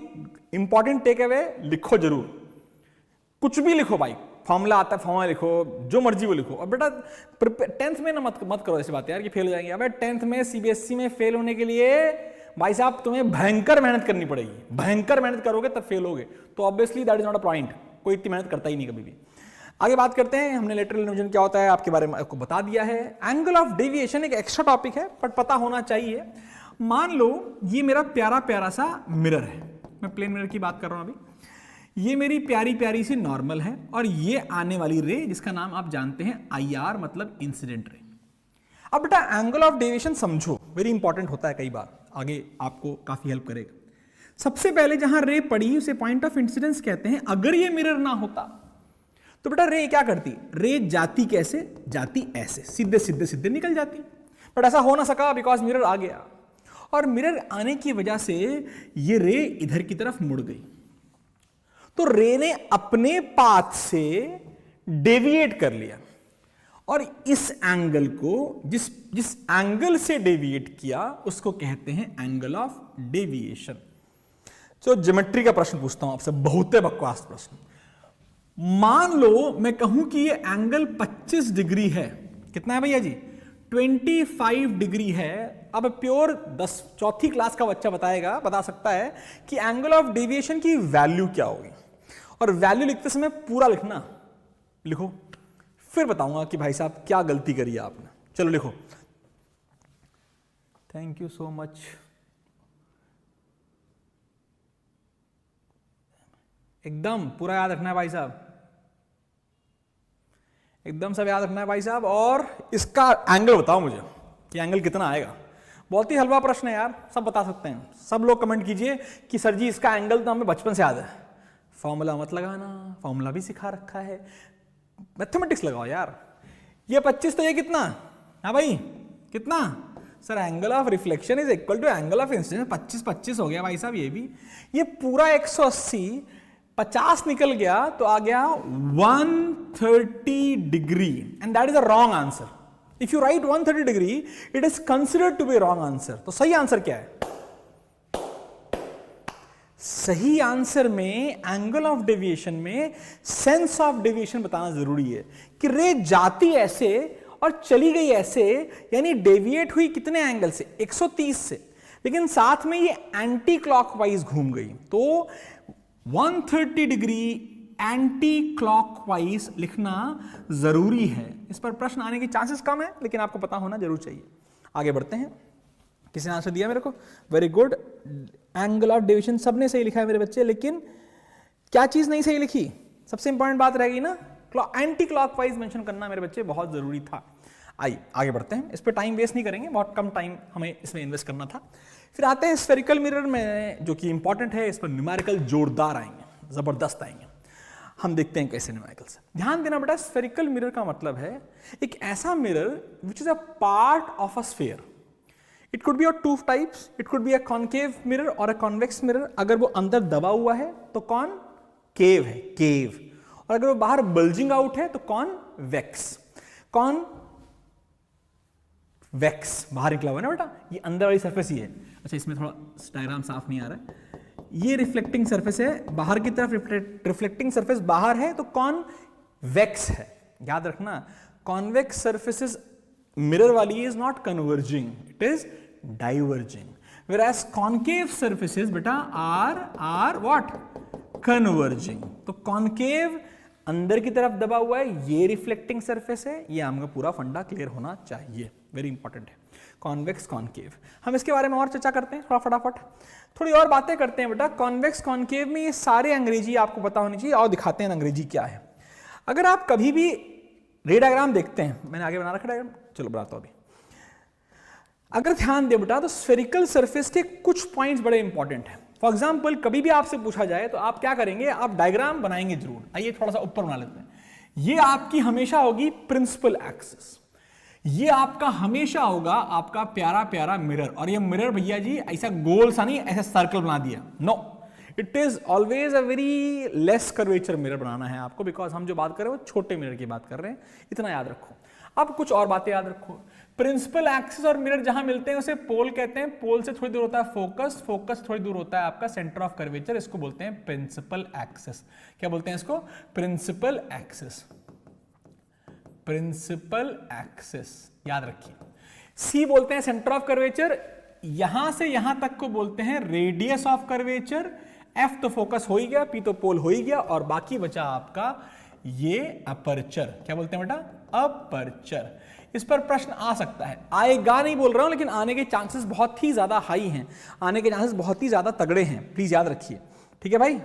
S1: इंपॉर्टेंट टेक अवे, लिखो जरूर, कुछ भी लिखो भाई, फॉर्मूला आता है फॉर्मूला लिखो, जो मर्जी वो लिखो। और बेटा 10th में ना मत करो ऐसी बात यार कि फेल हो जाएंगे। अब 10th में सीबीएसई में फेल होने के लिए भाई साहब तुम्हें भयंकर मेहनत करनी पड़ेगी, भयंकर मेहनत करोगे तब फेल होगे, तो obviously that is not a point, कोई इतनी मेहनत करता ही नहीं कभी भी। आगे बात करते हैं, हमने लेटरल इन्वर्जन क्या होता है आपके बारे में आपको बता दिया है। एंगल ऑफ डेविएशन एक एक्स्ट्रा टॉपिक है बट पता होना चाहिए। मान लो ये मेरा प्यारा प्यारा सा मिरर है, मैं प्लेन मिरर की बात कर रहा हूं अभी, ये मेरी प्यारी प्यारी सी नॉर्मल है और ये आने वाली रे जिसका नाम आप जानते हैं IR मतलब इंसिडेंट रे। अब बेटा एंगल ऑफ डेविएशन समझो, वेरी इंपॉर्टेंट होता है, कई बार आगे आपको काफी हेल्प करेगा। सबसे पहले जहां रे पड़ी उसे पॉइंट ऑफ इंसिडेंस कहते हैं। अगर ये मिरर ना होता तो बेटा रे क्या करती, रे जाती कैसे, जाती ऐसे, सीधे सीधे सीधे निकल जाती, बट ऐसा हो ना सका बिकॉज मिरर आ गया, और मिरर आने की वजह से ये रे इधर की तरफ मुड़ गई, तो रे ने अपने पाथ से डेविएट कर लिया, और इस एंगल को जिस एंगल से डेविएट किया उसको कहते हैं एंगल ऑफ डेविएशन। तो ज्योमेट्री का प्रश्न पूछता हूं आपसे, बहुत बकवास प्रश्न। मान लो मैं कहूं कि ये एंगल 25 डिग्री है, कितना है भैया जी, 25 डिग्री है। अब प्योर 4th क्लास का बच्चा बता सकता है कि एंगल ऑफ डेविएशन की वैल्यू क्या होगी, और वैल्यू लिखते समय पूरा लिखना, लिखो, फिर बताऊंगा कि भाई साहब क्या गलती करी आपने। चलो लिखो, थैंक यू सो मच। एकदम पूरा याद रखना है भाई साहब, एकदम सब याद रखना है भाई साहब। और इसका एंगल बताओ मुझे कि एंगल कितना आएगा। बहुत ही हलवा प्रश्न है यार, सब बता सकते हैं। सब लोग कमेंट कीजिए कि सर जी इसका एंगल तो हमें बचपन से याद है। फॉर्मूला मत लगाना, फॉर्मूला भी सिखा रखा है, मैथमेटिक्स लगाओ यार। ये 25 तो ये कितना, हाँ भाई कितना sir, angle of reflection is equal to angle of incidence, 25 हो गया भाई साहब। ये भी, ये पूरा 180 50 निकल गया तो आ गया 130 degree, and that is a wrong answer. If you write 130 degree it is considered to be wrong answer. तो सही आंसर क्या है? सही आंसर में एंगल ऑफ डेविएशन में सेंस ऑफ डेविएशन बताना जरूरी है कि रे जाती ऐसे और चली गई ऐसे, यानी डेविएट हुई कितने एंगल से, 130 से, लेकिन साथ में ये एंटी क्लॉकवाइज घूम गई, तो 130 डिग्री एंटी क्लॉकवाइज लिखना जरूरी है। इस पर प्रश्न आने के चांसेस कम है, लेकिन आपको पता होना जरूर चाहिए। आगे बढ़ते हैं, किसी ने आंसर दिया मेरे को, very good. Angle of deviation सबने सही लिखा है मेरे बच्चे, लेकिन क्या चीज नहीं सही लिखी, सबसे इंपॉर्टेंट बात रहेगी ना, एंटी क्लॉकवाइज मेंशन करना मेरे बच्चे बहुत जरूरी था। आइए आगे बढ़ते हैं, इस पर टाइम वेस्ट नहीं करेंगे, बहुत कम टाइम हमें इसमें इन्वेस्ट करना था। फिर आते हैं स्फेरिकल मिरर में, जो कि इंपॉर्टेंट है, इस पर न्यूमेरिकल जोरदार आएंगे, जबरदस्त आएंगे। हम देखते हैं कैसे न्यूमेरिकल से। ध्यान देना बेटा, स्फेरिकल मिरर का मतलब है एक ऐसा mirror which is a part of a sphere. It could be of two types, it could be a concave mirror और अ कॉन्वेक्स मिरर। अगर वो अंदर दबा हुआ है तो कॉनकेव है, केव, और अगर वो बाहर बल्जिंग आउट है तो कॉनवेक्स। कॉनवेक्स बाहर निकला हुआ है ना बेटा, ये अंदर वाली सरफेस ही है। अच्छा, इसमें थोड़ा डायग्राम साफ नहीं आ रहा है। ये रिफ्लेक्टिंग सरफेस है, बाहर की तरफ रिफ्लेक्टिंग सरफेस बाहर है तो कॉनवेक्स है। याद रखना, कॉन्वेक्स सरफेसेस मिरर वाली is not converging, it is diverging, whereas concave surfaces बेटा आर व्हाट, कन्वर्जिंग। तो कॉनकेव अंदर की तरफ दबा हुआ है, ये रिफ्लेक्टिंग सरफेस है, ये हमका पूरा फंडा क्लियर होना चाहिए, वेरी इंपॉर्टेंट है। कॉन्वेक्स कॉनकेव, हम इसके बारे में और चर्चा करते हैं थोड़ा फटाफट, थोड़ी और बातें करते हैं बेटा। कॉन्वेक्स कॉनकेव में ये सारे अंग्रेजी आपको पता होनी चाहिए, और दिखाते हैं अंग्रेजी क्या है। अगर आप कभी भी रे डायग्राम देखते हैं, मैंने आगे बना रखा डायग्राम, चलो बनाता हूं अभी। अगर ध्यान दे बेटा, तो स्फेरिकल सरफेस के कुछ पॉइंट्स बड़े इंपॉर्टेंट हैं। फॉर एग्जाम्पल, कभी भी आपसे पूछा जाए तो आप क्या करेंगे, आप डायग्राम बनाएंगे जरूर। आइए थोड़ा सा ऊपर बना लेते हैं। ये आपकी हमेशा होगी प्रिंसिपल एक्सिस, ये आपका हमेशा होगा आपका प्यारा प्यारा मिरर। और ये मिरर भैया जी ऐसा गोल सा नहीं, ऐसा सर्कल बना दिया, no, it is always a very less curvature mirror बनाना है आपको, बिकॉज हम जो बात कर रहे हैं वो छोटे मिरर की बात कर रहे हैं, इतना याद रखो। अब कुछ और बातें याद रखो। प्रिंसिपल एक्सिस और मिरर जहां मिलते हैं उसे पोल कहते हैं, पोल से थोड़ी दूर होता है फोकस, फोकस से थोड़ी दूर होता है आपका सेंटर ऑफ कर्वेचर, इसको बोलते हैं प्रिंसिपल एक्सिस। क्या बोलते हैं इसको, प्रिंसिपल एक्सिस, प्रिंसिपल एक्सिस, याद रखिए। सी बोलते हैं सेंटर ऑफ कर्वेचर, यहां से यहां तक को बोलते हैं रेडियस ऑफ कर्वेचर। एफ तो फोकस हो ही गया, पी तो पोल हो ही गया, और बाकी बचा आपका ये अपर्चर। क्या बोलते हैं बेटा, अपर्चर। इस पर प्रश्न आ सकता है, आएगा नहीं बोल रहा हूं, लेकिन आने के चांसेस बहुत ही ज्यादा हाई हैं, आने के चांसेस बहुत ही ज्यादा तगड़े हैं, प्लीज याद रखिए। ठीक है भाई,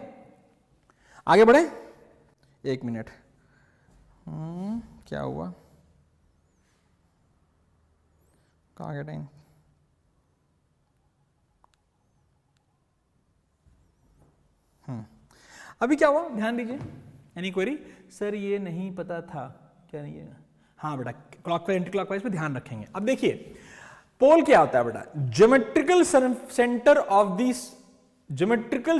S1: आगे बढ़े। एक मिनट, क्या हुआ, कहाँ गया टाइम। अभी क्या हुआ, ध्यान दीजिए। एनी क्वेरी, सर ये नहीं पता था, क्या नहीं है। हाँ बेटा, क्लॉकवाइज एंटी क्लॉकवाइज पे ध्यान रखेंगे। अब देखिए, पोल क्या होता है बेटा, geometrical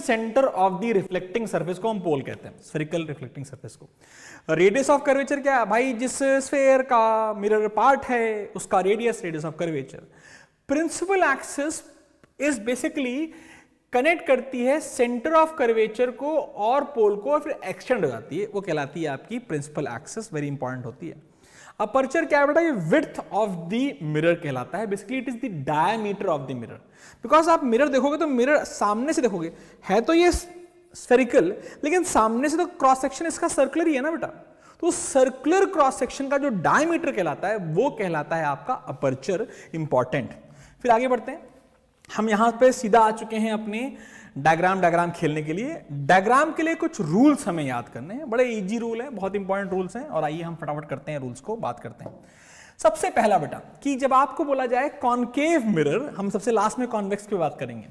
S1: centre of the reflecting surface को हम पोल कहते हैं, स्फेरिकल रिफ्लेक्टिंग सरफेस को। रेडियस ऑफ कर्वेचर क्या है भाई, जिस स्फेयर का मिरर पार्ट है उसका radius of curvature. Principal axis is basically connect करती है सेंटर ऑफ कर्वेचर को और पोल को, और फिर एक्सटेंड हो जाती है, वो कहलाती है आपकी प्रिंसिपल एक्सिस, वेरी इंपॉर्टेंट होती है। अपर्चर क्या है बेटा, ये विड्थ ऑफ द मिरर कहलाता है, basically it is the diameter of the mirror. Because आप मिरर देखोगे तो मिरर सामने से देखोगे, है तो ये स्फेरिकल, लेकिन सामने से तो क्रॉस सेक्शन इसका सर्कुलर ही है ना बेटा, तो सर्कुलर क्रॉस सेक्शन का जो डायमीटर कहलाता है वो कहलाता है आपका अपर्चर, इंपॉर्टेंट। फिर आगे बढ़ते हैं, हम यहां पे सीधा आ चुके हैं अपने डायग्राम खेलने के लिए। डायग्राम के लिए कुछ रूल्स हमें याद करने हैं, बड़े इजी रूल हैं, बहुत इंपॉर्टेंट रूल्स हैं, और आइए हम फटाफट करते हैं रूल्स को, बात करते हैं। सबसे पहला बेटा, कि जब आपको बोला जाए कॉनकेव मिरर, हम सबसे लास्ट में कॉन्वेक्स पे बात करेंगे।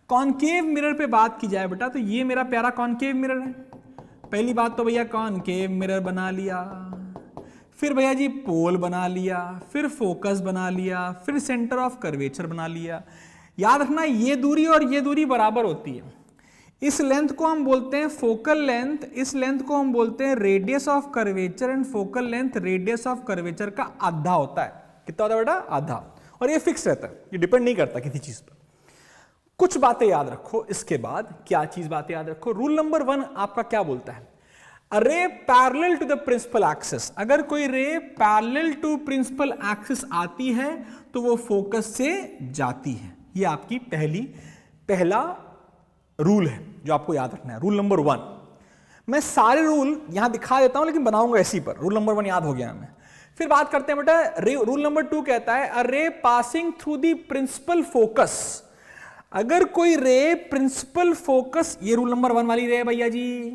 S1: कॉनकेव मिरर पे बात की जाए बेटा, तो ये मेरा प्यारा कॉनकेव मिरर है। पहली बात तो भैया कॉनकेव मिरर बना लिया, फिर भैया जी पोल बना लिया, फिर फोकस बना लिया, फिर सेंटर ऑफ कर्वेचर बना लिया। याद रखना, ये दूरी और ये दूरी बराबर होती है। इस लेंथ को हम बोलते हैं फोकल लेंथ, इस लेंथ को हम बोलते हैं radius of curvature, and focal length radius of curvature का आधा होता है। कितना होता है बेटा, आधा, और ये फिक्स रहता है, ये डिपेंड नहीं करता किसी चीज पर। कुछ बातें याद रखो इसके बाद, क्या चीज बातें याद रखो। रूल नंबर 1 आपका क्या बोलता है, a ray parallel to the principal axis. अगर कोई रे पैरेलल टू प्रिंसिपल एक्सिस आती है तो वो फोकस से जाती है। ये आपकी पहला रूल है जो आपको याद रखना है, रूल नंबर 1। मैं सारे रूल यहां दिखा देता हूं, लेकिन बनाऊंगा ऐसी पर। रूल नंबर 1 याद हो गया हमें। फिर बात करते हैं बेटा, रूल नंबर 2 कहता है a ray passing through the principal focus. अगर कोई रे प्रिंसिपल फोकस, ये रूल नंबर 1 वाली रे भैया जी,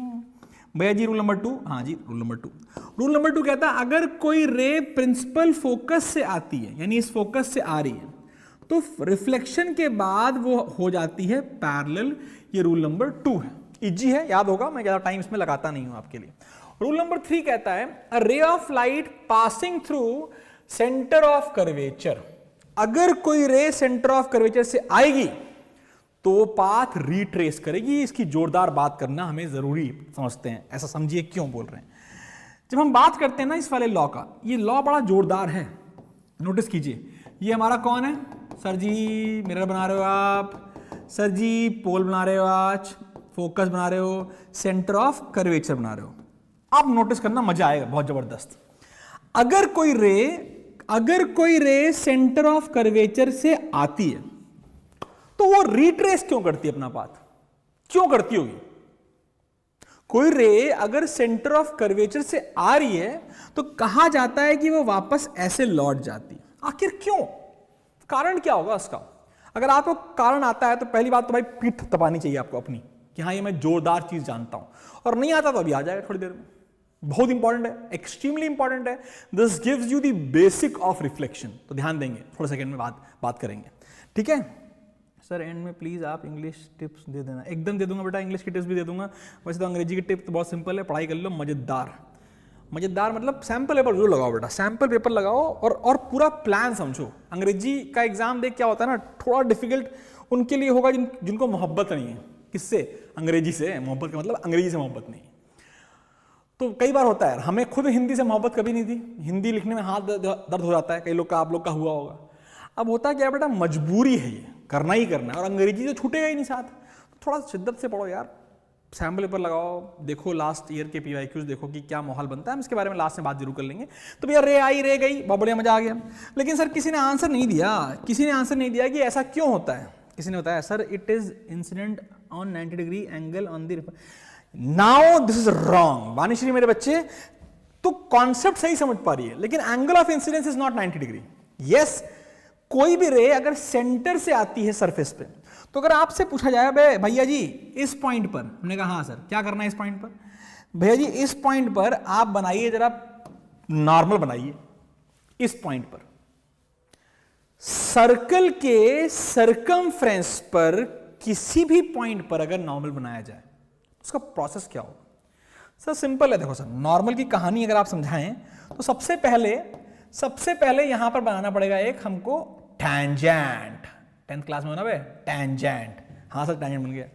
S1: भैया जी रूल नंबर 2, हाँ जी रूल नंबर 2, रूल नंबर 2 कहता है अगर कोई रे प्रिंसिपल फोकस से आती है, यानी इस फोकस से आ रही है, तो रिफ्लेक्शन के बाद वो हो जाती है पैरेलल। ये रूल नंबर 2 है, इजी है, याद होगा, मैं ज्यादा टाइम इसमें लगाता नहीं हूं आपके लिए। रूल नंबर 3 कहता है a ray of light passing through centre of curvature, अगर कोई रे सेंटर ऑफ कर्वेचर से आएगी तो वो पाथ रिट्रेस करेगी। इसकी जोरदार बात करना हमें जरूरी समझते हैं, ऐसा समझिए क्यों बोल रहे हैं। जब हम बात करते हैं ना इस वाले लॉ का, ये लॉ बड़ा जोरदार है, नोटिस कीजिए। ये हमारा कौन है? सर जी मिरर बना रहे हो आप, सर जी पोल बना रहे हो, आज फोकस बना रहे हो, सेंटर ऑफ कर्वेचर बना रहे हो। आप नोटिस करना, मजा आएगा बहुत जबरदस्त। अगर कोई रे सेंटर ऑफ कर्वेचर से आती है तो वो रिट्रेस क्यों करती है अपना पाथ? क्यों करती होगी? कोई रे अगर सेंटर ऑफ कर्वेचर से आ रही है तो कहा जाता है कि वो वापस ऐसे लौट जाती है। आखिर क्यों? कारण क्या होगा उसका? अगर आपको कारण आता है तो पहली बात तो भाई पीठ तपानी चाहिए आपको अपनी, कि हाँ ये मैं जोरदार चीज जानता हूं, और नहीं आता तो अभी आ जाएगा थोड़ी देर में। बहुत इंपॉर्टेंट है, एक्सट्रीमली इंपॉर्टेंट है। This gives you the basic of reflection. तो ध्यान देंगे, थोड़े सेकंड में बात करेंगे, ठीक है सर। एंड में प्लीज आप इंग्लिश टिप्स दे देना। एकदम दे दूंगा बेटा, इंग्लिश की टिप्स भी दे दूंगा। वैसे तो अंग्रेजी की टिप तो बहुत सिंपल है, पढ़ाई कर लो, मजेदार मतलब सैंपल पेपर जरूर लगाओ बेटा, सैंपल पेपर लगाओ और पूरा प्लान समझो। अंग्रेजी का एग्जाम देख क्या होता है ना, थोड़ा डिफिकल्ट उनके लिए होगा जिनको मोहब्बत नहीं है। किससे? अंग्रेजी से। मोहब्बत का मतलब अंग्रेजी से मोहब्बत नहीं। तो कई बार होता है, हमें खुद हिंदी से मोहब्बत कभी नहीं थी, हिंदी लिखने में हाथ दर्द हो जाता है, कई लोग का, आप लोग का हुआ होगा। अब होता क्या बेटा, मजबूरी है, ये करना ही करना है, और अंग्रेजी तो छूटेगा ही नहीं साथ। तो थोड़ा शिद्दत से पढ़ो यार, सैम्पल पेपर लगाओ, देखो लास्ट ईयर के PYQs देखो कि क्या माहौल बनता है। हम इसके बारे में लास्ट में बात जरूर कर लेंगे। तो भैया रे आई रे गई, बहुत बढ़िया, मजा आ गया। लेकिन सर किसी ने आंसर नहीं दिया कि ऐसा क्यों होता है। किसी ने बताया sir it is incident on 90 degree angle on the. Now this is wrong Vanishree मेरे बच्चे, तो कॉन्सेप्ट सही समझ पा रही है, लेकिन angle of incidence is not 90 degree. Yes, कोई भी रे अगर सेंटर से आती है सरफेस पे, तो अगर आपसे पूछा जाए भैया जी इस पॉइंट पर, हमने कहा हाँ सर, क्या करना है इस पॉइंट पर? भैया जी इस पॉइंट पर आप बनाइए जरा, नॉर्मल बनाइए इस पॉइंट पर। सर्कल के सरकमफ्रेंस पर किसी भी पॉइंट पर अगर नॉर्मल बनाया जाए, उसका प्रोसेस क्या होगा? सर सिंपल है, देखो सर, नॉर्मल की कहानी अगर आप समझाएं तो सबसे पहले यहां पर बनाना पड़ेगा एक हमको टैंजेंट। 10th क्लास में होना बे, टैंजेंट। हाँ सर टैंजेंट बन गया।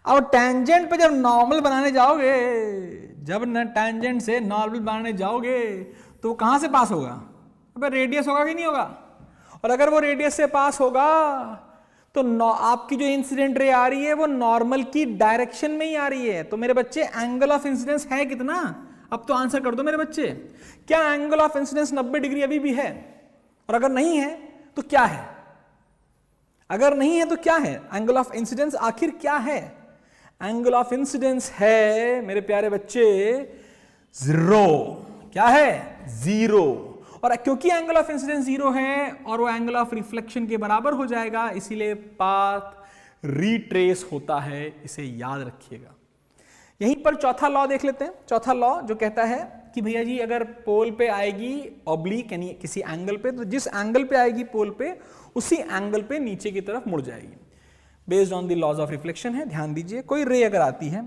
S1: अब टैंजेंट पे जब नॉर्मल बनाने जाओगे, जब न टैंजेंट से नॉर्मल बनाने जाओगे तो कहां से पास होगा? अबे रेडियस होगा कि नहीं होगा? और अगर वो रेडियस से पास होगा तो आपकी जो इंसिडेंट रे आ रही है वो नॉर्मल की डायरेक्शन में ही आ रही है। तो मेरे बच्चे एंगल ऑफ इंसिडेंस है कितना? अब तो आंसर कर दो मेरे बच्चे, क्या एंगल ऑफ इंसिडेंस 90 डिग्री अभी भी है? और अगर नहीं है तो क्या है? अगर नहीं है तो क्या है? एंगल ऑफ इंसिडेंस आखिर क्या है? एंगल ऑफ इंसिडेंस है मेरे प्यारे बच्चे जीरो। क्या है? जीरो। और क्योंकि एंगल ऑफ इंसिडेंस जीरो है और वो एंगल ऑफ रिफ्लेक्शन के बराबर हो जाएगा, इसीलिए पाथ रिट्रेस होता है, इसे याद रखिएगा। यहीं पर चौथा लॉ देख लेते हैं। चौथा लॉ जो कहता है कि भैया जी अगर पोल पे आएगी ऑब्लिक यानी किसी एंगल पे, तो जिस एंगल पे आएगी पोल पे उसी एंगल पे नीचे की तरफ मुड़ जाएगी, based on the laws of reflection है। ध्यान दीजिए, कोई रे अगर आती है,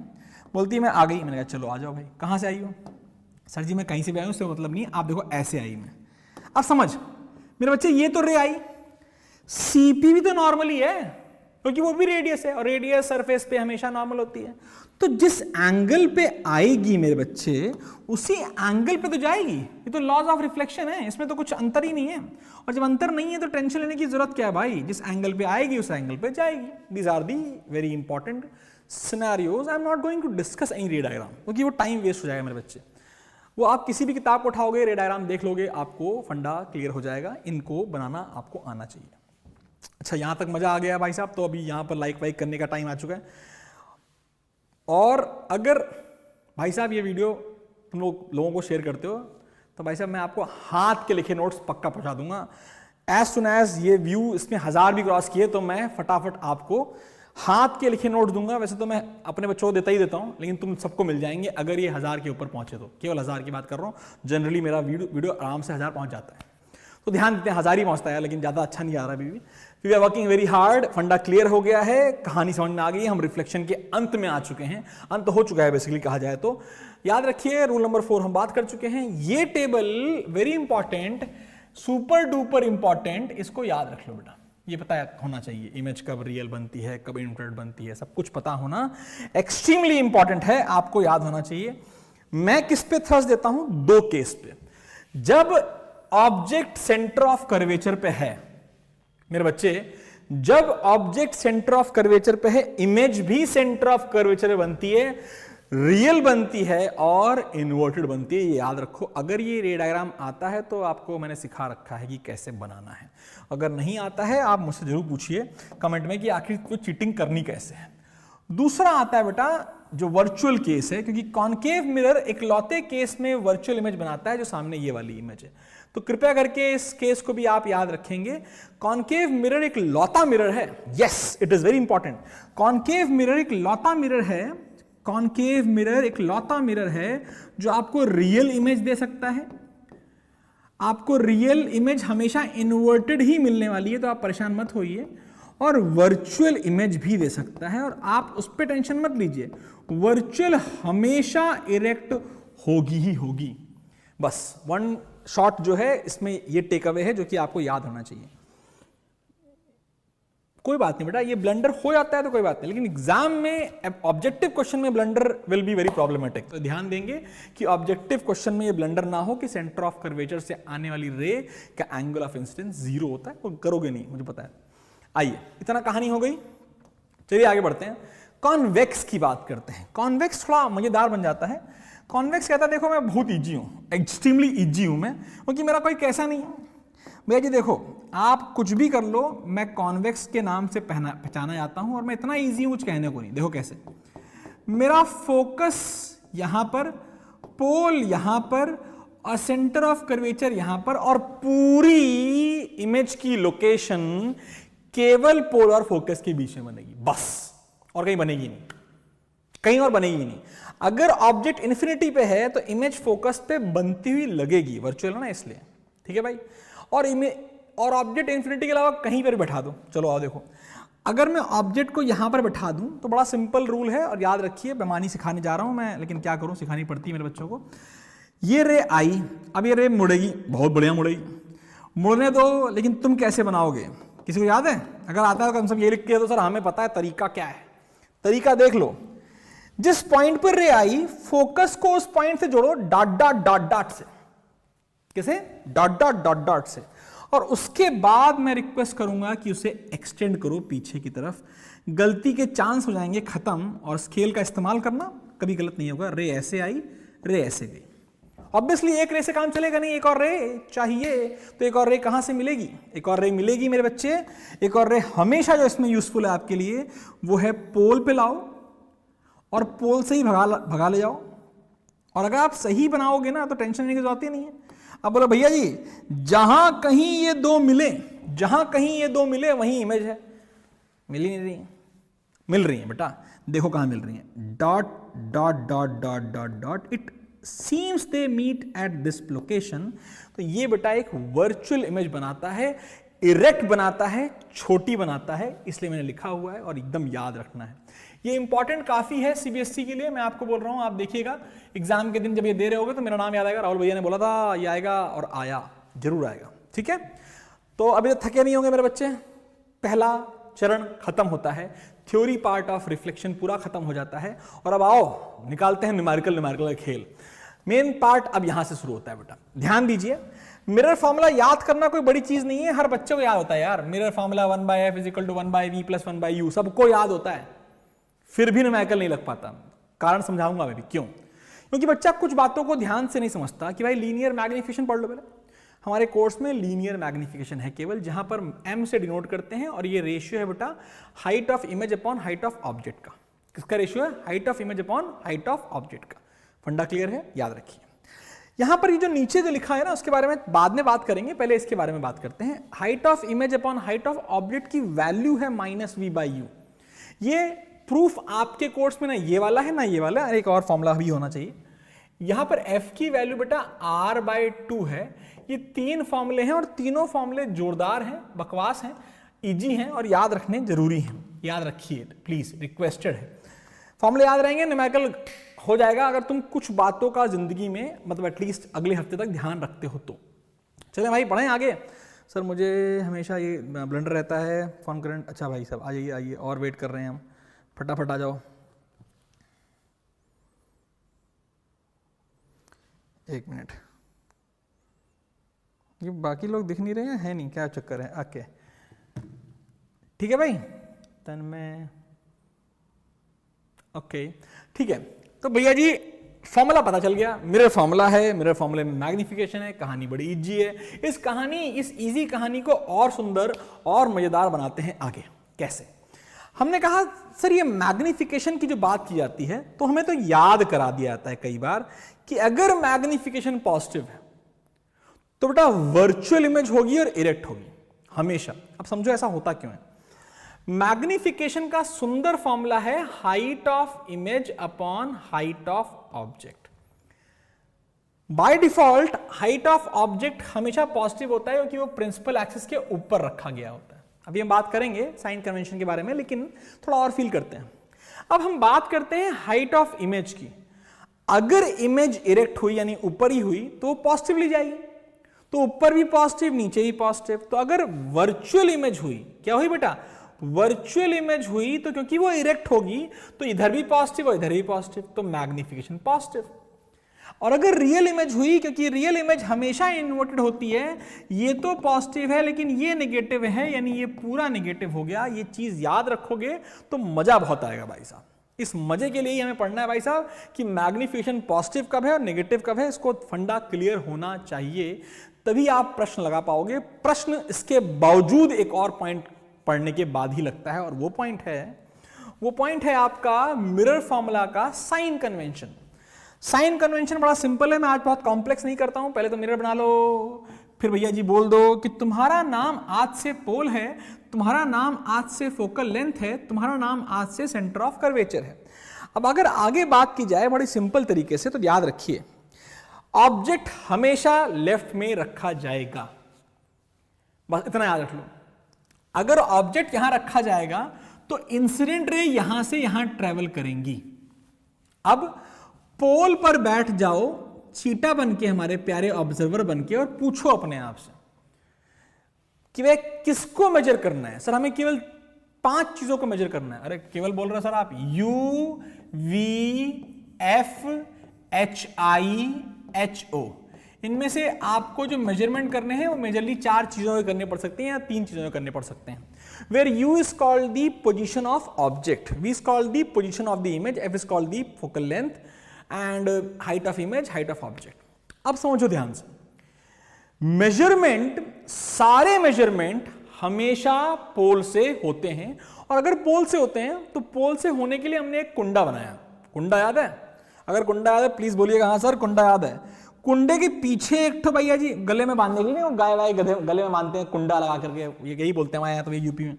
S1: बोलती है मैं आ गई, मैंने कहा चलो आ जाओ भाई। कहां से आई हो? सर जी मैं कहीं से भी आई हूं, उससे मतलब नहीं, आप देखो ऐसे आई मैं। अब समझ मेरे बच्चे, ये तो रे आई, सीपी भी तो नॉर्मल ही है क्योंकि वो भी रेडियस है, और रेडियस सरफेस पे हमेशा नॉर्मल होती है। तो जिस एंगल पे आएगी मेरे बच्चे उसी एंगल पे तो जाएगी। ये तो लॉज ऑफ रिफ्लेक्शन है, इसमें तो कुछ अंतर ही नहीं है। और जब अंतर नहीं है तो टेंशन लेने की जरूरत क्या है भाई? जिस एंगल पे आएगी उस एंगल पे जाएगी। These are the very important scenarios. I am not going to discuss any ray diagram, क्योंकि वो टाइम वेस्ट हो जाएगा मेरे बच्चे। वो आप किसी भी किताब को उठाओगे, रे डायग्राम देख लोगे, आपको फंडा क्लियर हो जाएगा। इनको बनाना आपको आना चाहिए। अच्छा, यहां तक मजा आ गया भाई साहब? तो अभी यहां पर लाइक वाइक करने का टाइम आ चुका है। और अगर भाई साहब ये वीडियो तुम लोगों को शेयर करते हो तो भाई साहब मैं आपको हाथ के लिखे नोट्स पक्का पहुंचा दूंगा। एज सुन एज ये व्यू इसमें 1000 भी क्रॉस किए तो मैं फटाफट आपको हाथ के लिखे नोट्स दूंगा, वैसे तो मैं अपने बच्चों को देता ही देता हूं, लेकिन तुम सबको मिल जाएंगे अगर ये 1000 के ऊपर पहुंचे तो। केवल 1000 की बात कर रहा हूं, जनरली मेरा वीडियो आराम से 1000 पहुंच जाता है, तो ध्यान देते हैं 1000 ही पहुंचता है, लेकिन ज़्यादा अच्छा नहीं आ रहा अभी भी। We are working very hard, फंडा क्लियर हो गया है, कहानी समझ में आ गई है, हम रिफ्लेक्शन के अंत में आ चुके हैं, अंत हो चुका है बेसिकली कहा जाए तो। याद रखिए रूल नंबर 4 हम बात कर चुके हैं। ये table very important, super duper important, इसको याद रख लो बेटा। ये पता होना चाहिए इमेज कब रियल बनती है, कब इन्वर्टेड बनती है, सब कुछ पता होना एक्सट्रीमली इंपॉर्टेंट है, आपको याद होना चाहिए। मैं किस पे थ्रस्ट देता हूं? 2 केस पे। जब ऑब्जेक्ट सेंटर ऑफ कर्वेचर पे है मेरे बच्चे, जब ऑब्जेक्ट सेंटर ऑफ कर्वेचर पे है, इमेज भी सेंटर ऑफ कर्वेचर में बनती है, रियल बनती है और इन्वर्टेड बनती है, ये याद रखो। अगर ये रे डायग्राम आता है तो आपको मैंने सिखा रखा है कि कैसे बनाना है, अगर नहीं आता है आप मुझसे जरूर पूछिए कमेंट में कि आखिर कोई चीटिंग करनी कैसे है। दूसरा आता है बेटा जो वर्चुअल केस है, क्योंकि कॉन्केव मिरर इकलौते केस में वर्चुअल इमेज बनाता है जो सामने ये वाली इमेज है, तो कृपया करके इस केस को भी आप याद रखेंगे। कॉन्केव मिरर एक लौता मिरर है, yes it is very important. Concave mirror एक लौता मिरर है, कॉन्केव मिरर एक लौता मिरर है जो आपको रियल इमेज दे सकता है। आपको रियल इमेज हमेशा इन्वर्टेड ही मिलने वाली है, तो आप परेशान मत होइए, और वर्चुअल इमेज भी दे सकता है, और आप उस पर टेंशन मत लीजिए, वर्चुअल हमेशा इरेक्ट होगी ही होगी। बस वन शॉट जो है इसमें ये टेक अवे है जो कि आपको याद होना चाहिए। कोई बात नहीं बेटा, ये ब्लंडर हो जाता है तो कोई बात नहीं, लेकिन एग्जाम में ऑब्जेक्टिव क्वेश्चन में blunder will be very problematic, तो ध्यान देंगे कि ऑब्जेक्टिव क्वेश्चन में ये ब्लंडर ना हो कि सेंटर ऑफ कर्वेचर से आने वाली रे का एंगल ऑफ इंसिडेंस 0 होता है, कोई करोगे नहीं, मुझे पता है। आइए, इतना कहानी हो गई, चलिए आगे बढ़ते हैं। कॉन्वेक्स की बात करते हैं। कॉन्वेक्स थोड़ा मजेदार बन जाता है। कॉन्वेक्स कहता है देखो मैं बहुत इजी हूं, एक्सट्रीमली इजी हूं मैं, क्योंकि मेरा कोई कैसा नहीं है भैया जी। देखो आप कुछ भी कर लो, मैं कॉन्वेक्स के नाम से पहचाना जाता हूं, और मैं इतना इजी हूं कुछ कहने को नहीं। देखो कैसे, मेरा फोकस यहां पर, पोल यहां पर, और सेंटर ऑफ कर्वेचर यहां पर, और पूरी इमेज की लोकेशन केवल पोल और फोकस के बीच में बनेगी, बस, और कहीं बनेगी नहीं, कहीं और बनेगी नहीं। अगर ऑब्जेक्ट इन्फिनिटी पे है तो इमेज फोकस पे बनती हुई लगेगी, वर्चुअल है ना इसलिए, ठीक है भाई। और ऑब्जेक्ट इन्फिनिटी के अलावा कहीं पर बैठा दो, चलो आओ देखो, अगर मैं ऑब्जेक्ट को यहां पर बैठा दूं तो बड़ा सिंपल रूल है, और याद रखिए बेमानी सिखाने जा रहा हूं मैं, लेकिन क्या करूं, सिखानी पड़ती है मेरे बच्चों को। ये रे आई, अब ये रे मुड़ेगी, बहुत बढ़िया मुड़ेगी, मुड़ने दो, लेकिन तुम कैसे बनाओगे, किसी को याद है? अगर आता है तो कम से कम ये लिख के तो सर हमें पता है तरीका क्या है। तरीका देख लो, जिस पॉइंट पर रे आई, फोकस को उस पॉइंट से जोड़ो डॉट डॉट डॉट डॉट से, कैसे? डॉट डॉट डॉट डॉट से, और उसके बाद मैं रिक्वेस्ट करूंगा कि उसे एक्सटेंड करो पीछे की तरफ। गलती के चांस हो जाएंगे खत्म, और स्केल का इस्तेमाल करना कभी गलत नहीं होगा। रे ऐसे आई, रे ऐसे गई, ऑब्वियसली एक रे से काम चलेगा नहीं, एक और रे चाहिए, तो एक और रे कहां से मिलेगी? एक और रे मिलेगी मेरे बच्चे, एक और रे हमेशा जो इसमें यूजफुल है आपके लिए वो है पोल पे लाओ, और पोल से ही भगा ले जाओ, और अगर आप सही बनाओगे ना तो टेंशन लेने की जरूरत ही नहीं है। अब बोलो भैया जी जहां कहीं ये दो मिले, जहां कहीं ये दो मिले वहीं इमेज है, मिल ही नहीं रही है। मिल रही है बेटा, देखो कहां मिल रही है, dot dot dot dot dot dot, it seems they meet at this location. तो ये बेटा एक वर्चुअल इमेज बनाता है, इरेक्ट बनाता है, छोटी बनाता है, इसलिए मैंने लिखा हुआ है, और एकदम याद रखना है। ये इंपॉर्टेंट काफी है सीबीएसई के लिए, मैं आपको बोल रहा हूं, आप देखिएगा एग्जाम के दिन जब ये दे रहे होगे तो मेरा नाम याद आएगा, राहुल भैया ने बोला था ये आएगा, और आया, जरूर आएगा, ठीक है। तो अभी तक थके नहीं होंगे मेरे बच्चे, पहला चरण खत्म होता है, थ्योरी पार्ट ऑफ रिफ्लेक्शन पूरा खत्म हो जाता है, और अब आओ निकालते हैं न्यूमेरिकल का खेल। मेन पार्ट अब यहां से शुरू होता है बेटा, ध्यान दीजिए। मिरर फॉर्मूला याद करना कोई बड़ी चीज नहीं है, हर बच्चे को याद होता है यार। Mirror formula 1/f = 1/v + 1/u, सबको याद होता है, फिर भी न्यूमेरिकल नहीं लग पाता। कारण समझाऊंगा मैं भी क्यों, क्योंकि बच्चा कुछ बातों को ध्यान से नहीं समझता कि भाई लीनियर मैग्निफिकेशन पढ़ लो पहले। हमारे कोर्स में लीनियर मैग्निफिकेशन है केवल, जहां पर m से डिनोट करते हैं, और ये रेशियो है बेटा height of image upon height of object का। किसका रेशियो है? Height of image upon height of object का। फंडा क्लियर है, याद रखिए। यहां पर ये जो नीचे जो लिखा है ना उसके बारे में बाद में बात करेंगे, पहले इसके बारे में बात करते हैं। Height of image upon height of object की वैल्यू है -v/u। ये प्रूफ आपके कोर्स में ना ये वाला है ना ये वाला, एक और फॉर्मूला भी होना चाहिए। यहां पर f की वैल्यू बेटा r/2 है। ये 3 फॉर्मूले हैं और तीनों फॉर्मूले जोरदार हैं, बकवास हैं, इजी हैं और याद रखने जरूरी हैं। याद रखिए प्लीज, रिक्वेस्टेड है। फॉर्मूले याद रहेंगे, न्यूमेरिकल हो जाएगा अगर तुम कुछ बातों का जिंदगी में मतलब एटलीस्ट अगले हफ्ते तक ध्यान रखते हो तो। चले भाई पढ़ें आगे। सर मुझे हमेशा ये ब्लंडर रहता है फोन करंट। अच्छा भाई साहब आइए आइए, और वेट कर रहे हैं हम, फटाफट आ जाओ। एक मिनट, ये बाकी लोग दिख नहीं रहे हैं, है नहीं, क्या चक्कर है? ओके ठीक है भाई, तन्मय ओके ठीक है। तो भैया जी फॉर्मूला पता चल गया, मिरर फॉर्मूला है, मिरर फॉर्मूले में मैग्निफिकेशन है, कहानी बड़ी इजी है। इस इजी कहानी को और सुंदर और मजेदार बनाते हैं आगे। कैसे? हमने कहा सर ये मैग्निफिकेशन की जो बात की जाती है तो हमें तो याद करा दिया जाता है कई बार कि अगर मैग्निफिकेशन पॉजिटिव है तो बेटा वर्चुअल इमेज होगी और इरेक्ट होगी हमेशा। अब समझो ऐसा होता क्यों है। मैग्निफिकेशन का सुंदर फॉर्मूला है height of image upon height of object. By default height of object हमेशा पॉजिटिव होता है क्योंकि वो प्रिंसिपल एक्सिस के ऊपर रखा गया होता है। अभी हम बात करेंगे साइन कन्वेंशन के बारे में, लेकिन थोड़ा और फील करते हैं। अब हम बात करते हैं हाइट ऑफ इमेज की। अगर इमेज इरेक्ट हुई यानी ऊपर ही हुई तो पॉजिटिव ली जाएगी, तो ऊपर भी पॉजिटिव नीचे भी पॉजिटिव। तो अगर वर्चुअल इमेज हुई, क्या हुई बेटा? वर्चुअल इमेज हुई तो क्योंकि वो इरेक्ट होगी तो इधर भी पॉजिटिव और इधर भी पॉजिटिव, तो मैग्निफिकेशन पॉजिटिव। और अगर रियल इमेज हुई, क्योंकि रियल इमेज हमेशा इन्वर्टेड होती है, ये तो पॉजिटिव है लेकिन ये नेगेटिव है, यानी ये पूरा नेगेटिव हो गया। ये चीज याद रखोगे तो मजा बहुत आएगा भाई साहब। इस मजे के लिए ही हमें पढ़ना है भाई साहब कि मैग्निफिकेशन पॉजिटिव कब है और नेगेटिव कब है। इसको फंडा क्लियर होना चाहिए, तभी आप प्रश्न लगा पाओगे। प्रश्न इसके बावजूद एक और पॉइंट पढ़ने के बाद ही लगता है, और वो पॉइंट है आपका मिरर फॉर्मूला का साइन कन्वेंशन। साइन कन्वेंशन बड़ा सिंपल है, मैं आज बहुत कॉम्प्लेक्स नहीं करता हूं। पहले तो मिरर बना लो, फिर भैया जी बोल दो कि तुम्हारा नाम आज से पोल है, तुम्हारा नाम आज से फोकल लेंथ है, तुम्हारा नाम आज से सेंटर ऑफ कर्वेचर है। अब अगर आगे बात की जाए बड़ी सिंपल तरीके से तो याद रखिए, ऑब्जेक्ट हमेशा लेफ्ट में रखा जाएगा, बस इतना याद रख लो। अगर ऑब्जेक्ट यहां रखा जाएगा तो इंसिडेंट रे यहां से यहां ट्रेवल करेंगी। अब पोल पर बैठ जाओ चीटा बन के, हमारे प्यारे ऑब्जर्वर बन के, और पूछो अपने आप से कि वे किसको मेजर करना है। सर हमें केवल 5 चीजों को मेजर करना है। अरे केवल बोल रहे सर आप, U V F H I H O, इनमें से आपको जो मेजरमेंट करने हैं वो मेजरली 4 चीजों के करने पड़ सकते हैं या 3 चीजों के करने पड़ सकते हैं। Where U is called the position of object, V is called the position of the image, F is called the focal length and height of image, height of object. अब समझो ध्यान से, मेजरमेंट, सारे मेजरमेंट हमेशा पोल से होते हैं, और अगर पोल से होते हैं तो पोल से होने के लिए हमने एक कुंडा बनाया। कुंडा याद है? अगर कुंडा याद है प्लीज बोलिएगा हाँ सर कुंडा याद है। कुंडे के पीछे एक ठो भैया जी गले में बांधने के लिए, गाय वाय गले में बांधते हैं कुंडा लगा करके, ये यही बोलते हैं हमारे यहाँ तो, ये यूपी में।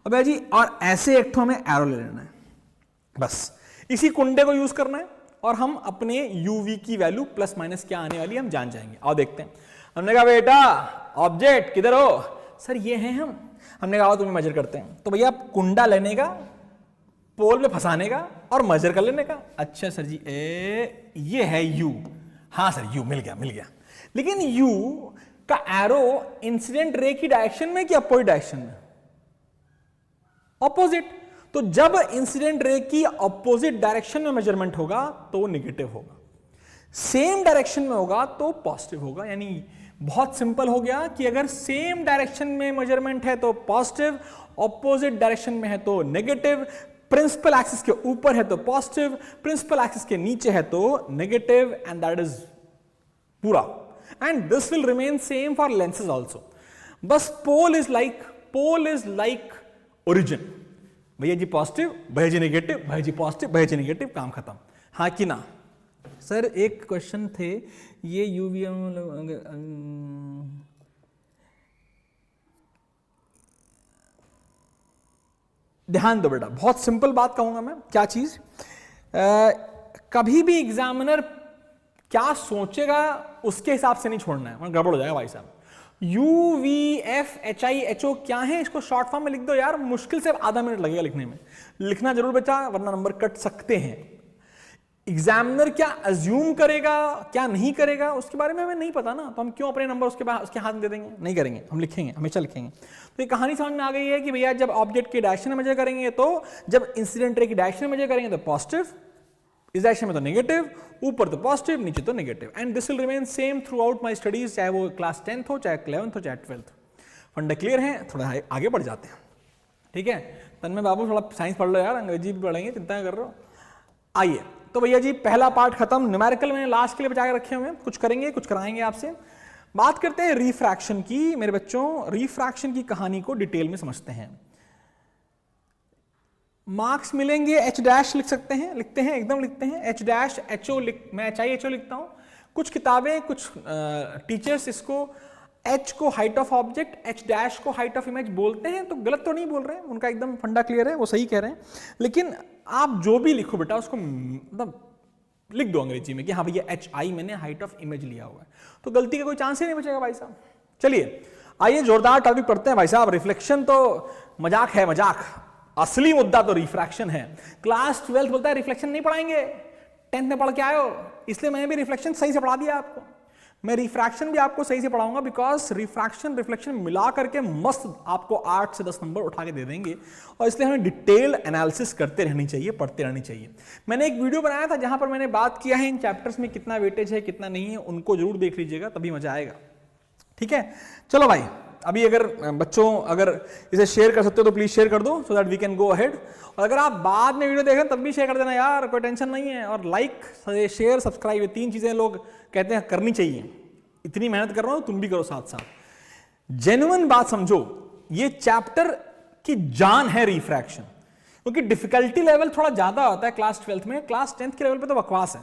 S1: और भैया जी और ऐसे एक ठो हमें एरो ले लेना है, बस इसी कुंडे को यूज करना है और हम अपने यूवी की वैल्यू प्लस माइनस क्या आने वाली हम जान जाएंगे। आओ देखते हैं। हमने कहा बेटा ऑब्जेक्ट किधर हो? सर ये हैं हम। हमने कहा तुम्हें मेजर करते हैं। तो भैया कुंडा लेने का, पोल में फंसाने का और मेजर कर लेने का। अच्छा सर जी ये है यू। हाँ सर यू मिल गया। लेकिन यू का एरो इंसिडेंट रे की डायरेक्शन में कि अपोजिट डायरेक्शन में? ऑपोजिट। तो जब इंसिडेंट रे की अपोजिट डायरेक्शन में मेजरमेंट होगा तो वो नेगेटिव होगा, सेम डायरेक्शन में होगा तो पॉजिटिव होगा। यानी बहुत सिंपल हो गया कि अगर सेम डायरेक्शन में मेजरमेंट है तो पॉजिटिव, ऑपोजिट डायरेक्शन में है तो नेगेटिव, प्रिंसिपल एक्सिस के ऊपर है तो पॉजिटिव, प्रिंसिपल एक्सिस के नीचे है तो नेगेटिव, एंड दैट इज पूरा। And this will remain same for lenses also. बस पोल इज लाइक ओरिजिन। भैया जी पॉजिटिव, भैया जी नेगेटिव, भैया जी पॉजिटिव, भैया जी नेगेटिव, काम खत्म। हाँ कि ना? सर एक क्वेश्चन थे, ये यूवीएम ध्यान दो बेटा, बहुत सिंपल बात कहूंगा मैं, क्या चीज, कभी भी एग्जामिनर क्या सोचेगा उसके हिसाब से नहीं छोड़ना है, वरना गड़बड़ हो जाएगा भाई साहब। UVFHIHO क्या है, इसको शॉर्ट फॉर्म में लिख दो यार, मुश्किल से आधा मिनट लगेगा लिखने में, लिखना जरूर बचा वरना नंबर कट सकते हैं। एग्जामिनर क्या अज्यूम करेगा क्या नहीं करेगा उसके बारे में हमें नहीं पता ना, तो हम क्यों अपने नंबर उसके हाथ में दे देंगे, नहीं करेंगे, हम लिखेंगे, हमेशा लिखेंगे। तो ये कहानी समझ में आ गई है कि भैया जब ऑब्जेक्ट की डायरेक्शन में मेजर करेंगे तो, जब इंसिडेंट रे की डायरेक्शन में मेजर करेंगे तो पॉजिटिव, इस डायरेक्शन में तो नेगेटिव, ऊपर तो पॉजिटिव नीचे तो negative, and this will remain same through out my studies, चाहे वो क्लास 10th हो, चाहे 11th हो, चाहे 12th। फंडा क्लियर है, थोड़ा आगे बढ़ जाते हैं, ठीक है। तन्मय बाबू थोड़ा साइंस पढ़ लो यार, अंग्रेजी भी पढ़ेंगे, चिंता कर रहे हो। आइए तो भैया जी पहला पार्ट खत्म, न्यूमेरिकल मैंने लास्ट के लिए बचा के रखे हुए हैं, कुछ करेंगे कुछ कराएंगे आपसे। बात करते हैं रिफ्रैक्शन की मेरे बच्चों, रिफ्रैक्शन की कहानी को डिटेल में समझते हैं। मार्क्स मिलेंगे, H डैश लिख सकते हैं, लिखते हैं एकदम लिखते हैं, H डैश HO मैं HIHO लिखता हूं। कुछ किताबें कुछ टीचर्स इसको H को height of object, H dash को हाइट ऑफ इमेज बोलते हैं, तो गलत तो नहीं बोल रहे हैं, उनका एकदम फंडा क्लियर है, वो सही कह रहे हैं। लेकिन आप जो भी लिखो बेटा उसको मतलब लिख दो अंग्रेजी में कि हाँ भैया HI मैंने हाइट ऑफ इमेज लिया हुआ है, तो गलती का कोई चांस ही नहीं बचेगा भाई साहब। चलिए आइए जोरदार टॉपिक पढ़ते हैं भाई साहब। रिफ्लेक्शन तो मजाक है, मजाक, असली मुद्दा तो रिफ्रैक्शन है। क्लास 12th बोलता है रिफ्लेक्शन नहीं पढ़ाएंगे, 10th में पढ़ के आए हो, इसलिए मैंने भी रिफ्लेक्शन सही से पढ़ा दिया आपको। मैं रिफ्रैक्शन भी आपको सही से पढ़ाऊंगा, बिकॉज रिफ्रैक्शन रिफ्लेक्शन मिला करके मस्त आपको 8 से 10 नंबर उठा के दे देंगे, और इसलिए हमें डिटेल एनालिसिस करते रहनी चाहिए, पढ़ते रहनी चाहिए। मैंने एक वीडियो बनाया था जहां पर मैंने बात किया है इन चैप्टर्स में कितना वेटेज है कितना नहीं है, उनको जरूर देख लीजिएगा, तभी मजा आएगा, ठीक है। चलो भाई, अभी अगर बच्चों अगर इसे शेयर कर सकते हो तो प्लीज शेयर कर दो, so that we can go ahead. और अगर आप बाद में वीडियो देख रहे हैं तब भी शेयर कर देना यार, कोई टेंशन नहीं है। और लाइक, शेयर, सब्सक्राइब, ये 3 चीजें लोग कहते हैं करनी चाहिए। इतनी मेहनत कर रहा हूं, तुम भी करो साथ साथ। जेन्युइन बात समझो, ये चैप्टर की जान है रिफ्रैक्शन, क्योंकि डिफिकल्टी लेवल थोड़ा ज्यादा होता है क्लास 12th में, क्लास 10th के लेवल पे तो बकवास है।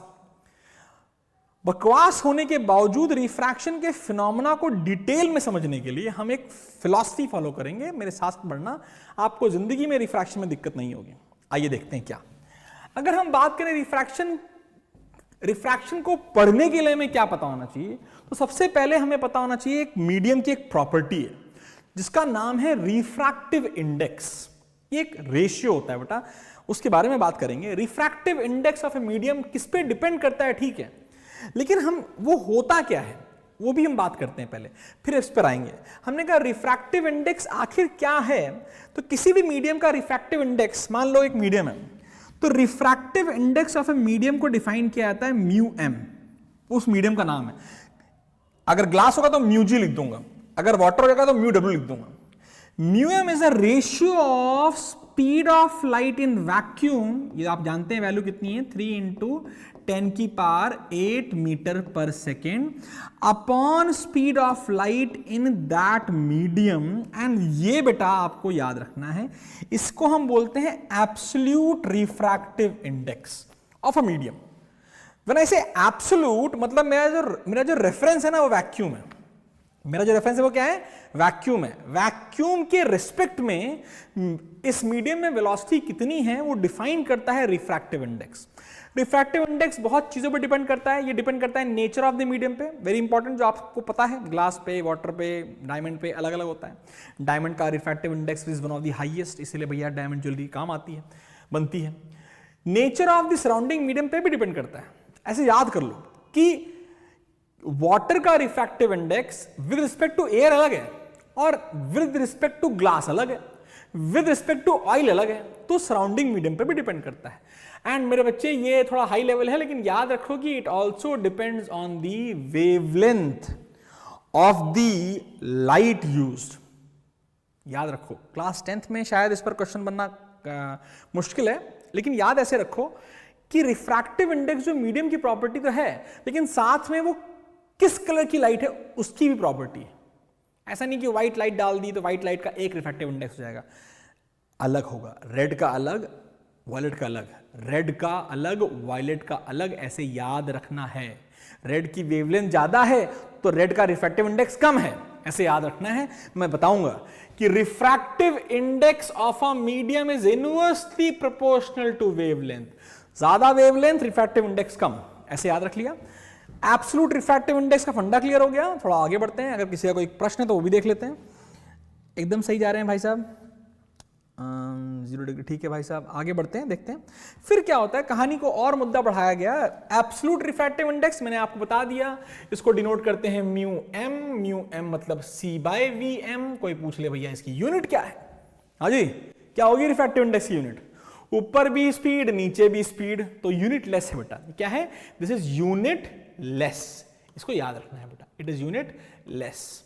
S1: बकवास होने के बावजूद रिफ्रैक्शन के फिनोमेना को डिटेल में समझने के लिए हम एक फिलॉसफी फॉलो करेंगे, मेरे साथ बढ़ना, आपको जिंदगी में रिफ्रैक्शन में दिक्कत नहीं होगी। आइए देखते हैं क्या। अगर हम बात करें रिफ्रैक्शन को पढ़ने के लिए हमें क्या पता होना चाहिए, तो सबसे पहले हमें पता होना चाहिए एक मीडियम की एक प्रॉपर्टी है जिसका नाम है रिफ्रैक्टिव इंडेक्स। ये एक रेशियो होता है बेटा, उसके बारे में बात करेंगे। Refractive index of a medium किस पे डिपेंड करता है, ठीक है, लेकिन हम वो होता क्या है वो भी हम बात करते हैं पहले, फिर इस पर आएंगे। हमने कहा रिफ्रैक्टिव इंडेक्स आखिर क्या है, तो किसी भी मीडियम का रिफ्रैक्टिव इंडेक्स, मान लो एक मीडियम है, तो refractive index of a medium को डिफाइन किया जाता है म्यू एम, उस मीडियम का नाम है। अगर ग्लास होगा तो म्यू जी लिख दूंगा, अगर वाटर होगा तो म्यू डब्ल्यू लिख दूंगा। Mu M is a ratio of speed of light in vacuum, ये आप जानते हैं वैल्यू कितनी है, 3 × 10⁸ मीटर पर second upon speed of light in that medium. And ये बेटा आपको याद रखना है, इसको हम बोलते हैं absolute refractive index of a medium. When I से एब्सोल्यूट, मतलब मेरा जो रेफरेंस है ना वो वैक्यूम है, मेरा जो रेफरेंस है वो क्या है, वैक्यूम है। वैक्यूम के रिस्पेक्ट में इस मीडियम में वेलोसिटी कितनी है वो डिफाइन करता है रिफ्रैक्टिव इंडेक्स। रिफ्रैक्टिव इंडेक्स बहुत चीजों पे डिपेंड करता है, ये डिपेंड करता है नेचर ऑफ द मीडियम पे, वेरी इंपॉर्टेंट, जो आपको पता है ग्लास पे, वाटर पे, डायमंड पे अलग अलग होता है। डायमंड का refractive index is one of the highest, इसलिए भैया डायमंड ज्वेलरी काम आती है, बनती है। Nature of the surrounding medium पे भी डिपेंड करता है। ऐसे याद कर लो कि वाटर का refractive index with respect to air अलग है और विद रिस्पेक्ट टू ग्लास अलग है, विद रिस्पेक्ट टू ऑयल अलग है, तो सराउंडिंग मीडियम पे भी डिपेंड करता है। एंड मेरे बच्चे ये थोड़ा हाई लेवल है, लेकिन याद रखो कि it also depends on the wavelength of the light used. याद रखो, क्लास 10th में शायद इस पर क्वेश्चन बनना मुश्किल है, लेकिन याद ऐसे रखो कि रिफ्रैक्टिव इंडेक्स जो मीडियम की प्रॉपर्टी तो है, लेकिन साथ में वो किस कलर की लाइट है उसकी भी प्रॉपर्टी है। ऐसा नहीं कि व्हाइट लाइट डाल दी तो व्हाइट लाइट का एक रिफ्रैक्टिव इंडेक्स हो जाएगा, अलग होगा, रेड का अलग, वायलेट का अलग, रेड का अलग, वायलेट का अलग, ऐसे याद रखना है। रेड की वेवलेंथ ज्यादा है तो रेड का रिफ्रैक्टिव इंडेक्स कम है, ऐसे याद रखना है। मैं बताऊंगा कि refractive index of a medium is inversely proportional to wavelength. ज्यादा वेवलेंथ, रिफ्रैक्टिव इंडेक्स कम, ऐसे याद रख लिया। एब्सोल्यूट रिफ्रैक्टिव इंडेक्स का फंडा क्लियर हो गया। थोड़ा आगे बढ़ते हैं, अगर किसी का कोई प्रश्न है तो वो भी देख लेते हैं। एकदम सही जा रहे हैं भाई साहब, 0 डिग्री, ठीक है भाई साहब। आगे बढ़ते हैं, देखते हैं फिर क्या होता है। कहानी को और मुद्दा बढ़ाया गया। एब्सोल्यूट रिफ्रैक्टिव इंडेक्स मैंने आपको बता दिया, इसको डिनोट करते हैं म्यू एम मतलब C बाय वी एम। कोई पूछ ले भैया इसकी यूनिट क्या है, हाँ जी, क्या होगी रिफ्रैक्टिव इंडेक्स की यूनिट? ऊपर भी स्पीड, नीचे भी स्पीड, तो यूनिट लेस है बेटा। क्या है? दिस इज यूनिट लेस, इसको याद रखना है बेटा, इट इज यूनिट लेस।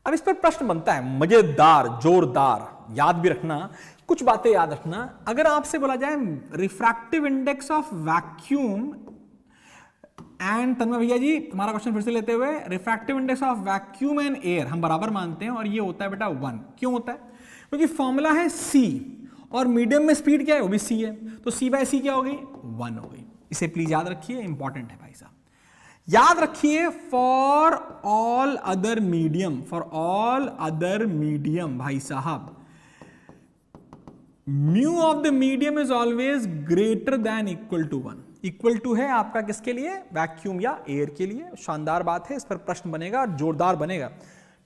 S1: अब इस पर प्रश्न बनता है मजेदार, जोरदार, याद भी रखना, कुछ बातें याद रखना। अगर आपसे बोला जाए refractive index of vacuum and, Tanmay भैया जी तुम्हारा क्वेश्चन फिर से लेते हुए, refractive index of vacuum and air हम बराबर मानते हैं और ये होता है बेटा 1। क्यों होता है? क्योंकि फॉर्मूला है C और मीडियम में स्पीड क्या है? वो भी C है, तो C बाय C क्या हो गई? 1 हो गई। इसे प्लीज याद रखिए, इंपॉर्टेंट है भाई साहब, याद रखिए। For all other medium, for all other medium भाई साहब, mu of the medium is always greater than equal to 1। Equal to है आपका किसके लिए? वैक्यूम या एयर के लिए। शानदार बात है, इस पर प्रश्न बनेगा, जोरदार बनेगा।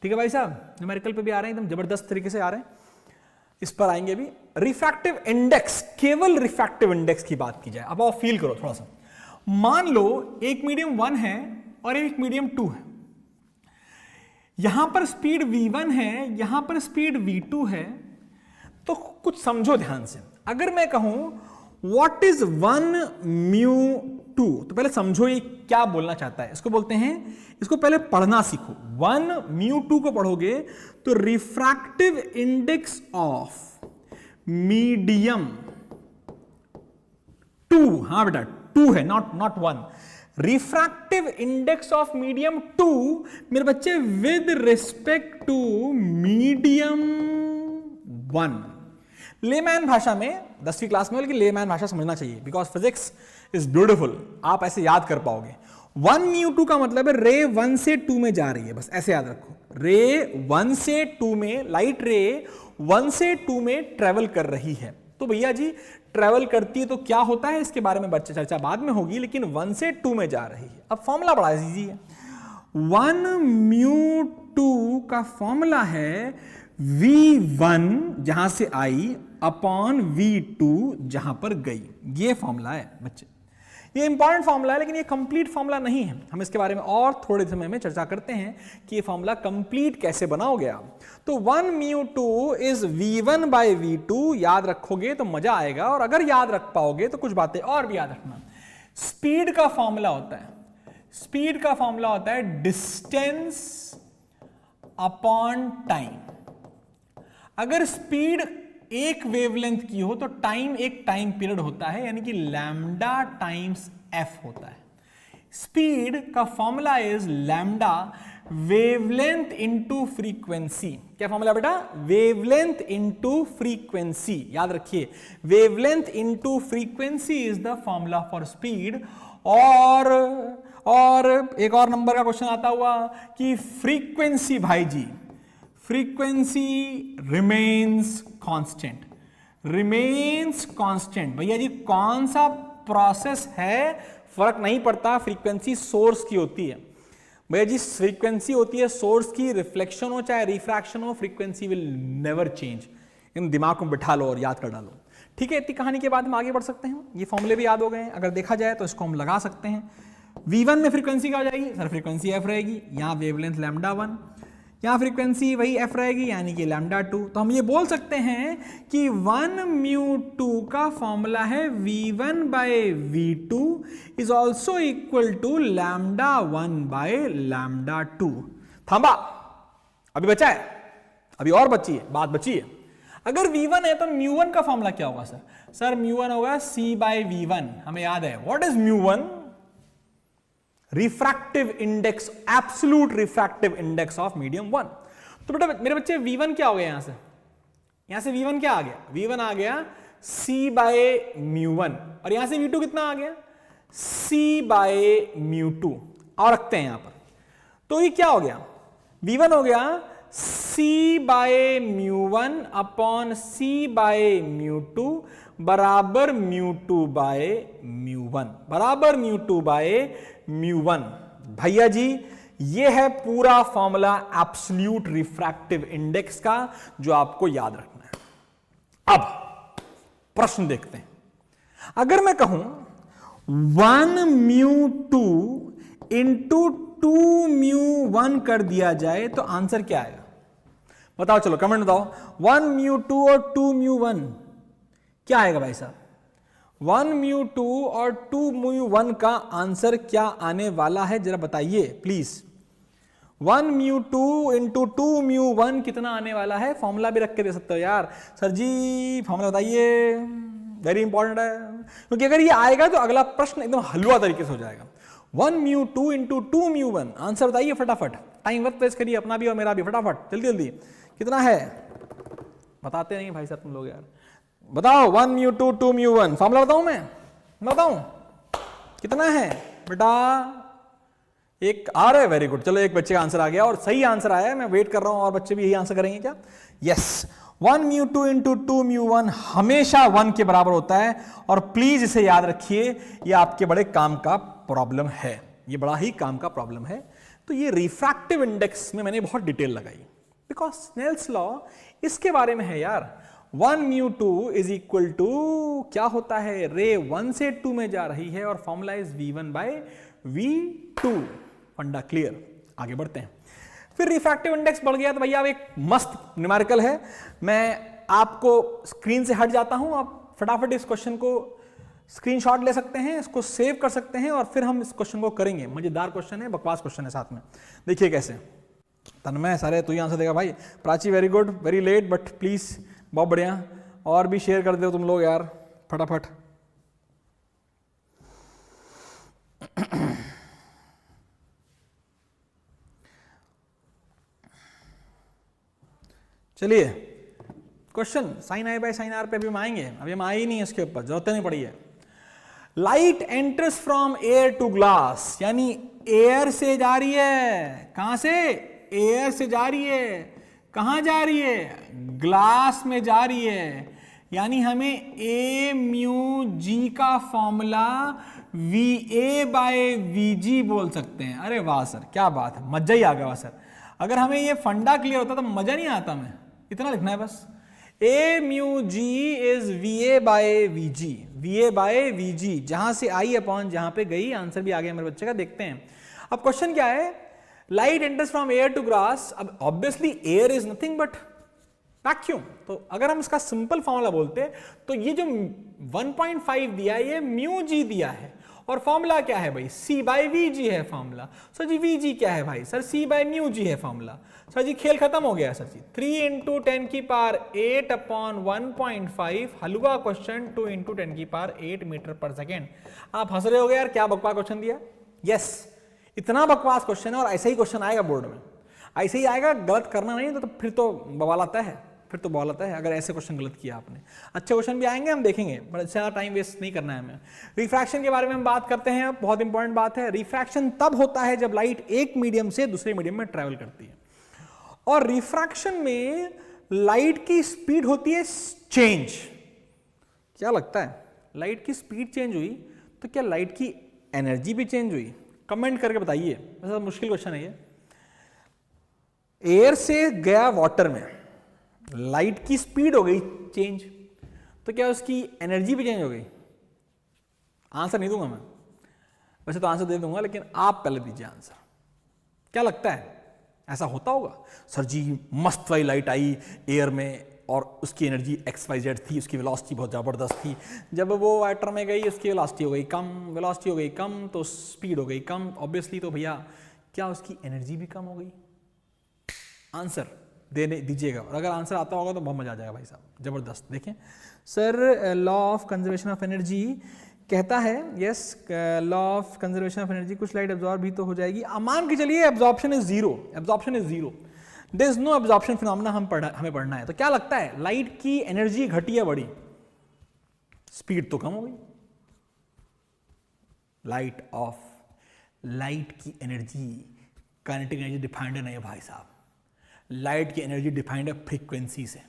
S1: ठीक है भाई साहब, न्यूमेरिकल पे भी आ रहे हैं, एकदम जबरदस्त तरीके से आ रहे हैं, इस पर आएंगे भी। रिफ्रैक्टिव इंडेक्स, केवल रिफ्रैक्टिव इंडेक्स की बात की जाए, अब आप फील करो थोड़ा सा। मान लो एक मीडियम 1 है और एक मीडियम 2 है, यहां पर स्पीड v1 है, यहां पर स्पीड v2 है, तो कुछ समझो ध्यान से। अगर मैं कहूं व्हाट इज 1 म्यू 2, तो पहले समझो ये क्या बोलना चाहता है। इसको बोलते हैं, इसको पहले पढ़ना सीखो। 1 म्यू 2 को पढ़ोगे तो रिफ्रैक्टिव इंडेक्स ऑफ मीडियम 2, हां बेटा 2 है, not 1। Refractive index of medium 2 मेरे बच्चे with respect to medium 1। Layman भाषा में 10वीं क्लास में, बल्कि लेमैन भाषा समझना चाहिए, बिकॉज फिजिक्स इज ब्यूटीफुल, आप ऐसे याद कर पाओगे। 1 म्यू 2 का मतलब है रे 1 से 2 में जा रही है, बस ऐसे याद रखो। रे 1 से 2 में, लाइट रे 1 से 2 में ट्रेवल कर रही है। तो भैया जी ट्रेवल करती है तो क्या होता है, इसके बारे में बच्चे चर्चा बाद में होगी, लेकिन 1 से 2 में जा रही है। अब फॉर्मूला बड़ा इजी है। 1 म्यू 2 का फॉर्मूला है v1 जहां से आई अपॉन v2 जहां पर गई। ये फॉर्मूला है बच्चे, ये इंपॉर्टेंट फॉर्मूला है, लेकिन ये कंप्लीट फॉर्मूला नहीं है। हम इसके बारे में और थोड़े समय में चर्चा करते हैं कि ये फॉर्मूला कंप्लीट कैसे बनाओगे आप। तो 1 mu 2 is v1 by v2, याद रखोगे तो मजा आएगा। और अगर याद रख पाओगे तो कुछ बातें और भी याद रखना। स्पीड का फॉर्मूला होता है, स्पीड का फॉर्मूला होता है डिस्टेंस अपॉन टाइम। अगर स्पीड एक वेवलेंथ की हो तो टाइम एक टाइम पीरियड होता है, यानी कि लैम्डा टाइम्स एफ होता है। स्पीड का formula is lambda wavelength into frequency. क्या फॉर्मूला बेटा? Wavelength into frequency. याद रखिए, wavelength into frequency is the formula for speed. और एक और नंबर का क्वेश्चन आता हुआ कि फ्रीक्वेंसी भाई जी, frequency remains constant, remains constant. भैया जी कौन सा प्रोसेस है, फर्क नहीं पड़ता, फ्रीक्वेंसी सोर्स की होती है। भैया जी फ्रीक्वेंसी होती है सोर्स की, रिफ्लेक्शन हो चाहे रिफ्रैक्शन हो, फ्रीक्वेंसी विल नेवर चेंज। इन दिमाग में बिठा लो और याद कर डालो। ठीक है, इतनी कहानी के बाद हम आगे बढ़ सकते हैं। ये फॉर्मूले भी याद हो गए हैं, अगर देखा जाए तो इसको हम लगा सकते हैं। v1 में फ्रीक्वेंसी क्या हो जाएगी सर? फ्रीक्वेंसी f रहेगी, यहाँ वेवलेंथ लैम्डा 1, यहाँ फ्रीक्वेंसी वही f रहेगी, यानी कि लैम्डा 2। तो हम ये बोल सकते हैं कि 1 म्यू 2 का फॉर्मूला है v1 by v2 is also equal to lambda 1 by lambda 2। थांबा, अभी बचा है, अभी और बची है, बात बची है। अगर v1 है तो μ1 का फॉर्मूला क्या होगा सर? सर μ1 होगा c बाय v1। हमें याद है what is μ1? Refractive index, absolute refractive index of medium 1। तो बेटा मेरे बच्चे v1 क्या हो गया? यहां से v1 क्या आ गया? v1 आ गया c बाय μ1, और यहां से v2 कितना आ गया? c by μ2। और रखते हैं यहां पर, तो ये क्या हो गया? V1 हो गया C by mu one upon C by mu two बराबर mu two by mu one बराबर mu two by mu one. भैया जी ये है पूरा फॉर्मूला एब्सोल्यूट रिफ्रैक्टिव इंडेक्स का जो आपको याद रखना है। अब प्रश्न देखते हैं, अगर मैं कहूं 1 म्यू टू इंटू 2 म्यू 1 कर दिया जाए तो आंसर क्या आएगा? बताओ, चलो कमेंट बताओ। 1 म्यू 2 और 2 म्यू 1 क्या आएगा भाई साहब? 1 म्यू 2 और 2 म्यू 1 का आंसर क्या आने वाला है जरा बताइए प्लीज। 1 म्यू 2 इंटू 2 म्यू 1 कितना आने वाला है? फॉर्मूला भी रख के दे सकते हो यार। सर जी फॉर्मूला बताइए, वेरी इंपॉर्टेंट है, क्योंकि अगर ये आएगा तो अगला प्रश्न एकदम हलवा तरीके से हो जाएगा। 1 म्यू 2 इंटू 2 म्यू 1, आंसर बताइए फटाफट, टाइम वर्क वेस्ट करिए अपना भी और मेरा भी, फटाफट जल्दी जल्दी। कितना है? बताते नहीं भाई साहब तुम लोग यार, बताओ। 1 म्यू 2 2 म्यू 1, फॉर्मूला बताऊं मैं बताऊं कितना है बेटा? एक आ रहा है, वेरी गुड। चलो एक बच्चे का आंसर आ गया और सही आंसर आया है, मैं वेट कर रहा हूं और बच्चे भी यही आंसर करेंगे क्या? यस, 1 म्यू 2 इंटू 2 म्यू 1 हमेशा 1 के बराबर होता है। और प्लीज इसे याद रखिए, ये आपके बड़े काम का प्रॉब्लम है, ये बड़ा ही काम का प्रॉब्लम है। तो ये रिफ्रैक्टिव इंडेक्स में मैंने बहुत डिटेल लगाई बिकॉज स्नेल्स लॉ इसके बारे में है यार। 1 म्यू 2 इज इक्वल टू क्या होता है? रे 1 से 2 में जा रही है और formula is V1 by V2। फंडा क्लियर, आगे बढ़ते हैं। फिर रिफ्रैक्टिव इंडेक्स बढ़ गया तो भैया अब एक मस्त न्यूमेरिकल है, मैं आपको स्क्रीन से हट जाता हूं, आप फटाफट इस क्वेश्चन को स्क्रीनशॉट ले सकते हैं, इसको सेव कर सकते हैं और फिर हम इस क्वेश्चन को करेंगे। मजेदार क्वेश्चन है, बकवास क्वेश्चन है साथ में। देखिए कैसे। तन्मय सारे तू ही आंसर देगा भाई। Prachi very good, very late but please बहुत बढ़िया। और भी शेयर कर दो तुम लोग यार फटाफट। चलिए question sine I by sine R पे अभी हम आएंगे, अभी हम आए ही नहीं, इसके ऊपर जरूरत नहीं पड़ी है। Light enters from air to glass, यानी एयर से जा रही है। कहां से? एयर से जा रही है। कहां जा रही है? ग्लास में जा रही है। यानी हमें ए म्यू जी का formula V A by V G बोल सकते हैं। अरे वाह सर, क्या बात है, मजा ही आ गया। वाह सर, अगर हमें ये फंडा क्लियर होता तो मजा नहीं आता। मैं इतना लिखना है बस, A mu G is V A by V G, V A by V G, जहां से आई अपॉन जहां पे गई। आंसर भी आ गया मेरे बच्चे का, देखते हैं। अब क्वेश्चन क्या है? Light enters from air to glass. अब obviously air is nothing but vacuum, तो अगर हम इसका सिंपल फॉर्मूला बोलते तो ये जो 1.5 दिया है ये म्यू जी दिया है और फॉर्मूला क्या है भाई? C बाय वी जी है फॉर्मूला। सर जी वी जी क्या है भाई? Sir C by mu G है फॉर्मूला। सर जी खेल खत्म हो गया सर जी। 3 इंटू 10 की पावर 8 अपॉन 1.5, हलवा क्वेश्चन 2 इंटू 10 की पावर 8 मीटर पर सेकेंड। आप हंस रहे हो यार, क्या बकवास क्वेश्चन दिया। यस, इतना बकवास क्वेश्चन है और ऐसा ही क्वेश्चन आएगा बोर्ड में, ऐसे ही आएगा। गलत करना नहीं तो फिर तो बवाल आता है, फिर तो बॉल आता है अगर ऐसे क्वेश्चन गलत किया आपने। अच्छे क्वेश्चन भी आएंगे, हम देखेंगे, बट ज़्यादा टाइम वेस्ट नहीं करना है हमें। रिफ्रैक्शन के बारे में हम बात करते हैं, बहुत इंपॉर्टेंट बात है। रिफ्रैक्शन तब होता है जब लाइट एक मीडियम से दूसरे मीडियम में ट्रैवल करती है, और रिफ्रैक्शन में लाइट की स्पीड होती है चेंज। क्या लगता है, लाइट की स्पीड चेंज हुई तो क्या लाइट की एनर्जी भी चेंज हुई? कमेंट करके बताइए। वैसे मुश्किल क्वेश्चन है ये। एयर से गया वाटर में, लाइट की स्पीड हो गई चेंज, तो क्या उसकी एनर्जी भी चेंज हो गई? आंसर नहीं दूंगा मैं, वैसे तो आंसर दे दूंगा, लेकिन आप पहले दीजिए आंसर। क्या लगता है ऐसा होता होगा? सर जी मस्त वाली लाइट आई एयर में और उसकी एनर्जी XYZ थी, उसकी वेलोसिटी बहुत ज़बरदस्त थी। जब वो वाटर में गई उसकी वेलोसिटी हो गई कम, वेलोसिटी हो गई कम तो स्पीड हो गई कम। ऑब्वियसली तो भैया क्या उसकी एनर्जी भी कम हो गई? आंसर देने दीजिएगा, और अगर आंसर आता होगा तो बहुत मजा आ जाएगा भाई साहब, जबरदस्त। देखें sir, law of conservation of energy कहता है, yes law of conservation of energy, कुछ लाइट एब्जॉर्ब भी तो हो जाएगी। मान के चलिए absorption is zero, absorption is zero, there is no absorption phenomena हमें पढ़ना है। तो क्या लगता है लाइट की एनर्जी घटी या बढ़ी? स्पीड तो कम हो गई। लाइट की एनर्जी, काइनेटिक एनर्जी डिफाइंड नहीं है भाई साहब, लाइट की एनर्जी डिफाइंड है फ्रीक्वेंसी से,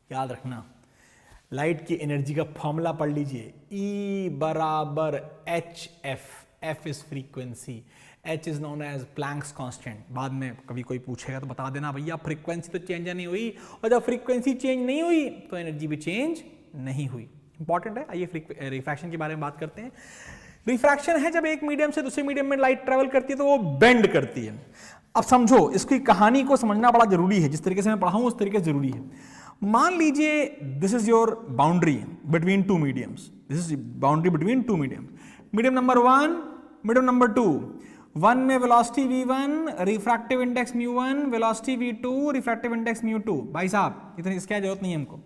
S1: याद रखना। लाइट की एनर्जी का फॉर्मूला पढ़ लीजिए, E बराबर H F, F is frequency, H is known as Planck's constant. बाद में कभी कोई पूछेगा तो बता देना भैया फ्रीक्वेंसी तो चेंज नहीं हुई, और जब फ्रीक्वेंसी चेंज नहीं हुई तो एनर्जी भी चेंज नहीं हुई। इंपॉर्टेंट है। आइए रिफ्रैक्शन के बारे में बात करते हैं। रिफ्रैक्शन है जब एक मीडियम से दूसरे मीडियम में लाइट ट्रेवल करती है तो वो बेंड करती है। अब समझो, इसकी कहानी को समझना बड़ा जरूरी है, जिस तरीके से मैं पढ़ाऊं उस तरीके से जरूरी है। मान लीजिए this is your boundary between two mediums, this is boundary between two medium, medium number 1, medium number 2। 1 में velocity v1, refractive index μ1, velocity v2, refractive index μ2। भाई साहब इतनी इसकी जरूरत नहीं है हमको।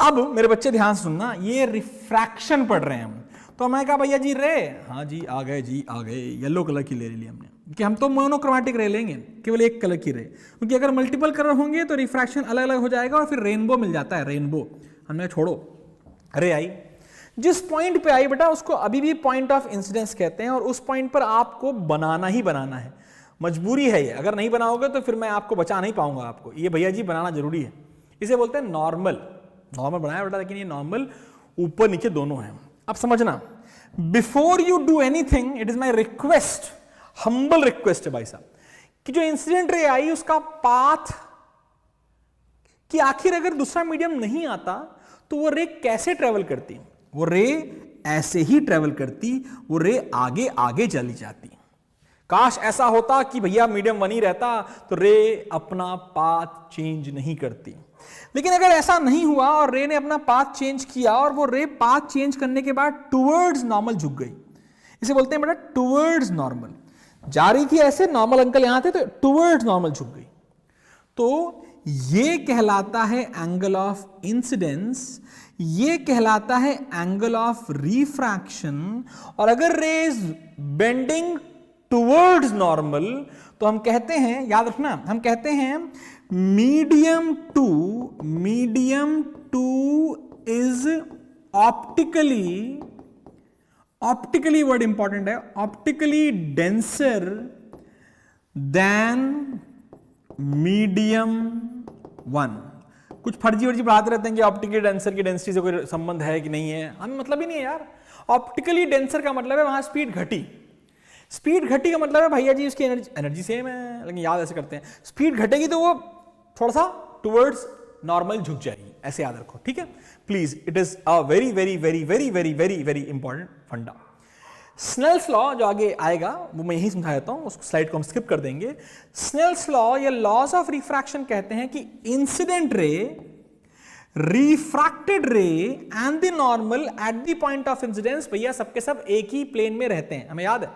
S1: अब मेरे बच्चे ध्यान से सुनना, ये रिफ्रैक्शन पढ़ रहे हैं हम, तो मैं कहा भैया जी रे, हाँ जी आ गए जी आ गए, येलो कलर की ले ली हमने, कि हम तो मोनोक्रोमेटिक रे लेंगे, केवल एक कलर की रे, क्योंकि अगर मल्टीपल कलर होंगे तो रिफ्रैक्शन अलग अलग हो जाएगा और फिर रेनबो मिल जाता है। रेनबो हमने छोड़ो, रे आई, जिस पॉइंट पे आई बेटा उसको अभी भी पॉइंट ऑफ इंसिडेंस कहते हैं, और उस पॉइंट पर आपको बनाना ही बनाना है, मजबूरी है ये। अगर नहीं बनाओगे तो फिर मैं आपको बचा नहीं पाऊंगा आपको, ये भैया जी बनाना जरूरी है। इसे बोलते हैं नॉर्मल, नॉर्मल बनाया बेटा, लेकिन ये नॉर्मल ऊपर नीचे दोनों है। अब समझना, before you do anything it is my request, humble request है भाई साहब, कि जो इंसिडेंट रे आई उसका पाथ, कि आखिर अगर दूसरा मीडियम नहीं आता तो वो रे कैसे ट्रेवल करती, वो रे ऐसे ही ट्रेवल करती, वो रे आगे आगे चली जाती। काश ऐसा होता कि भैया मीडियम 1 ही रहता तो रे अपना पाथ चेंज नहीं करती, लेकिन अगर ऐसा नहीं हुआ और रे ने अपना पाथ चेंज किया और वो रे पाथ चेंज करने के बाद टुवर्ड्स नॉर्मल झुक गई, इसे बोलते हैं बेटा टुवर्ड्स नॉर्मल। जा रही थी ऐसे, नॉर्मल अंकल यहां थे तो टुवर्ड्स नॉर्मल झुक गई, तो ये कहलाता है एंगल ऑफ इंसिडेंस, ये कहलाता है एंगल ऑफ रिफ्रैक्शन। और अगर रे इज बेंडिंग टुवर्ड्स नॉर्मल तो हम कहते हैं, याद रखना, हम कहते हैं medium two is optically word important है, ऑप्टिकली डेंसर देन मीडियम 1। कुछ फर्जी वर्जी पढ़ाते रहते हैं कि ऑप्टिकली डेंसर की डेंसिटी से कोई संबंध है कि नहीं है, हमें मतलब ही नहीं है यार। ऑप्टिकली डेंसर का मतलब है वहां स्पीड घटी, स्पीड घटी का मतलब है भैया जी उसकी एनर्जी सेम है, लेकिन याद ऐसे करते हैं, स्पीड घटेगी तो वो थोड़ा सा टुवर्ड्स नॉर्मल झुक जाएगी, ऐसे याद रखो, ठीक है please. It is a very very very very very very very important फंडा। स्नेल्स लॉ जो आगे आएगा वो मैं यही समझा देता हूं, उस स्लाइड को हम स्किप कर देंगे। स्नेल्स लॉ या लॉज ऑफ रिफ्रैक्शन कहते हैं कि इंसिडेंट रे, रिफ्रैक्टेड रे and the normal at the point of incidence भैया सबके सब एक ही प्लेन में रहते हैं, हमें याद है,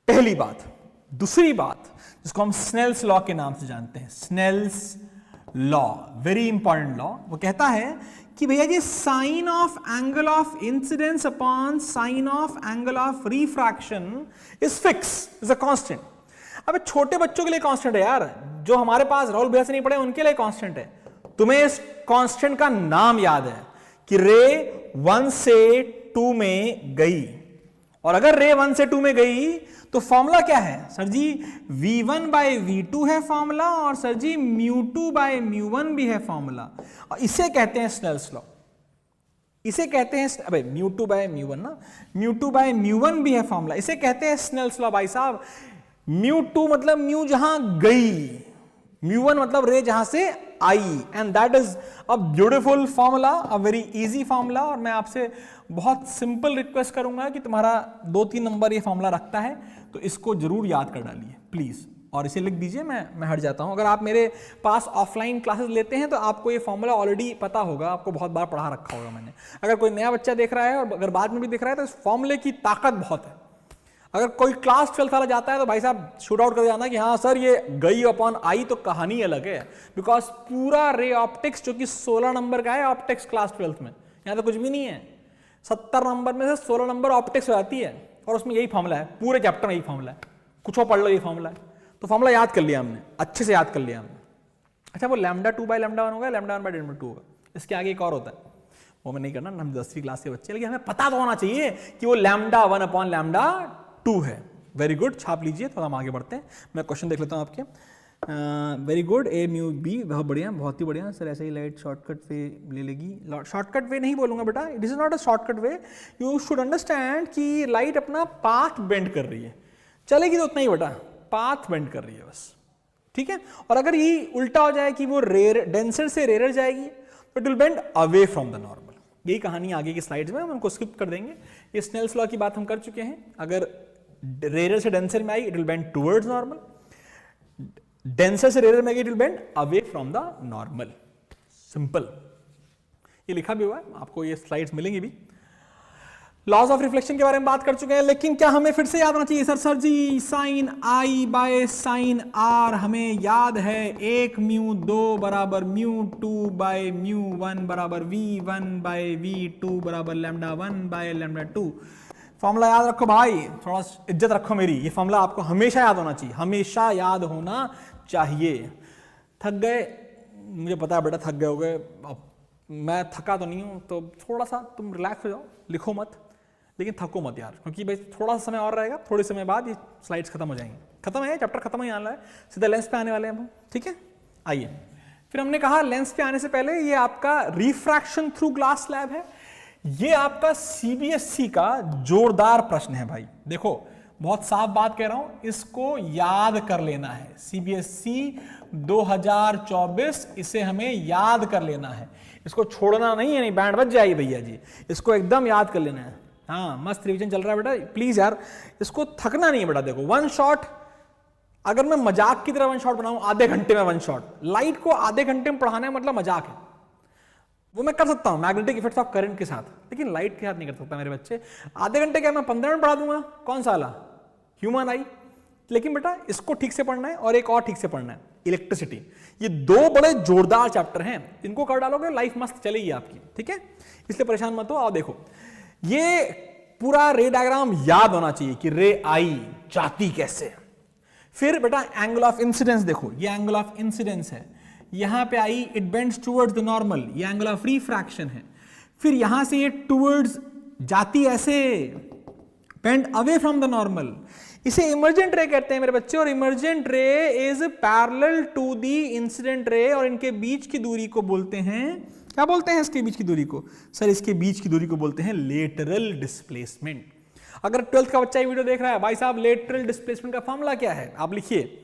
S1: पहली बात। दूसरी बात जिसको हम स्नेल्स लॉ के नाम से जानते हैं, Snell's law, very important law, वो कहता है कि भैया जी sine of angle of incidence upon sine of angle of refraction is fix, is a constant. अब छोटे बच्चों के लिए कांस्टेंट है यार, जो हमारे पास राहुल भैया से नहीं पढ़े उनके लिए कांस्टेंट है। तुम्हें इस कांस्टेंट का नाम याद है कि रे 1 से 2 में गई, और अगर रे 1 से 2 में गई तो फॉर्मूला क्या है sir ji, v1 by v2 है फॉर्मूला, और सर जी μ2 बाय μ1 भी है फॉर्मूला, और इसे कहते हैं स्नेल्स लॉ। इसे कहते हैं, अबे μ2 बाय μ1 ना, μ2 बाय μ1 भी है फॉर्मूला, इसे कहते हैं स्नेल्स लॉ भाई साहब। μ2 मतलब म्यू जहां गई, μ1 मतलब रे जहां से आई, and that is a beautiful formula, a very easy formula. और मैं आपसे बहुत सिंपल रिक्वेस्ट करूंगा कि तुम्हारा 2-3 नंबर ये फॉर्मूला रखता है तो इसको जरूर याद कर डालिए प्लीज, और इसे लिख दीजिए, मैं हट जाता हूं। अगर आप मेरे पास ऑफलाइन क्लासेस लेते हैं तो आपको ये फॉर्मूला ऑलरेडी पता होगा, आपको बहुत बार पढ़ा रखा होगा मैंने। अगर कोई नया बच्चा देख रहा है और अगर बाद में भी देख रहा है तो इस फॉर्मूले की ताकत बहुत है। अगर कोई क्लास 12th वाला जाता है तो भाई साहब शूट आउट कर जाना कि हाँ सर ये गई अपॉन आई, तो कहानी अलग है, बिकॉज पूरा रे ऑप्टिक्स जो कि 16 नंबर का है ऑप्टिक्स क्लास 12th में, यहाँ तो कुछ भी नहीं है। 70 नंबर में से 16 नंबर ऑप्टिक्स हो जाती है, और उसमें यही फॉर्मूला है, पूरे चैप्टर में यही फॉर्मूला है, कुछ और पढ़ लो, यही फॉर्मूला है। तो फॉर्मूला याद कर लिया हमने, अच्छे से याद कर लिया हमने। अच्छा वो λ2 बाय λ1 होगा, λ1 बाय λ2 होगा, इसके आगे एक और होता है, वो मैं नहीं करना, हम 10वीं क्लास के बच्चे, लेकिन हमें पता तो होना चाहिए कि वो λ1 अपॉन λ2 है। वेरी गुड, छाप लीजिए, थोड़ा हम आगे बढ़ते हैं। मैं क्वेश्चन देख लेता हूं आपके। वेरी गुड, ए म्यू बी, बहुत बढ़िया, बहुत ही बढ़िया सर। ऐसे ही लाइट शॉर्टकट वे ले लेगी। शॉर्टकट वे नहीं बोलूंगा बेटा, it is not a shortcut way. You should understand कि लाइट अपना पाथ बेंड कर रही है, चलेगी तो उतना ही बेटा, पाथ बेंड कर रही है बस, ठीक है। और अगर ये उल्टा हो जाए कि वो रेयर डेंसर से रेयर जाएगी तो it will bend away from the normal. यही कहानी आगे की स्लाइड्स में, हम उनको स्किप कर देंगे। ये स्नेल्स लॉ की बात हम कर चुके हैं। अगर रेयर से डेंसर में आई it will bend towards normal, denser से रेयर में it will bend away from the normal. Simple, ये लिखा भी हुआ है, आपको ये स्लाइड्स मिलेंगी भी। लॉज ऑफ रिफ्लेक्शन के बारे में बात कर चुके हैं, लेकिन क्या हमें फिर से याद होना चाहिए? Sir ji sine I by sine R हमें याद है, 1 म्यू 2 बराबर म्यू 2 बाय म्यू 1 बराबर v1 बाय v2 बराबर लैम्डा 1 बाय लैम्डा 2। फॉर्मूला याद रखो भाई, थोड़ा इज्जत रखो मेरी। ये फॉर्मूला आपको हमेशा याद होना चाहिए, हमेशा याद होना चाहिए। थक गए? मुझे पता है बेटा थक गए होगे, मैं थका तो नहीं हूं, तो थोड़ा सा तुम रिलैक्स हो जाओ, लिखो मत, लेकिन थको मत यार, क्योंकि भाई थोड़ा सा समय और रहेगा, थोड़े समय बाद ये स्लाइड्स खत्म हो जाएंगे। खत्म है चैप्टर, खत्म ही आने वाला है, सीधा लेंस पे आने वाले हैं हम, ठीक है। आइए, फिर हमने कहा लेंस पे आने से पहले ये आपका रिफ्रैक्शन थ्रू ग्लास स्लैब है। ये आपका सीबीएसई का जोरदार प्रश्न है भाई। देखो बहुत साफ बात कह रहा हूं, इसको याद कर लेना है। सीबीएसई 2024, इसे हमें याद कर लेना है, इसको छोड़ना नहीं है, नहीं बैंड बज जाएगी भैया जी, इसको एकदम याद कर लेना है। हाँ मस्त रिवीजन चल रहा है बेटा, प्लीज यार इसको थकना नहीं है बेटा। देखो वन शॉट, अगर मैं मजाक की तरह वन शॉट बनाऊं, आधे घंटे में वन शॉट, लाइट को आधे घंटे में पढ़ाना है मतलब मजाक है, वो मैं कर सकता हूं मैग्नेटिक इफेक्ट्स ऑफ करंट के साथ, लेकिन लाइट के साथ नहीं कर सकता मेरे बच्चे। आधे घंटे क्या मैं 15 मिनट पढ़ा दूंगा, कौन सा वाला ह्यूमन आई। लेकिन बेटा इसको ठीक से पढ़ना है और एक और ठीक से पढ़ना है, इलेक्ट्रिसिटी। ये दो बड़े जोरदार चैप्टर हैं, इनको कर डालोगे लाइफ मस्त चलेगी आपकी, ठीक है, इसलिए परेशान मत हो। आओ देखो, ये पूरा रे डायग्राम याद होना चाहिए कि रे आई जाती कैसे। फिर बेटा एंगल ऑफ इंसिडेंस देखो, ये एंगल ऑफ इंसिडेंस है, यहां पे आई it bends towards the normal, ये एंगल ऑफ रिफ्रैक्शन है। फिर यहां से ये टुवर्ड्स जाती ऐसे, bend away from the normal, इसे इमर्जेंट रे कहते हैं मेरे बच्चे। और emergent ray is parallel to the incident ray, और इनके बीच की दूरी को बोलते हैं, क्या बोलते हैं इसके बीच की दूरी को? सर इसके बीच की दूरी को बोलते हैं लेटरल डिस्प्लेसमेंट। अगर 12th का बच्चा ये वीडियो देख रहा है, भाई साहब लेटरल डिस्प्लेसमेंट का फॉर्मूला क्या है? आप लिखिए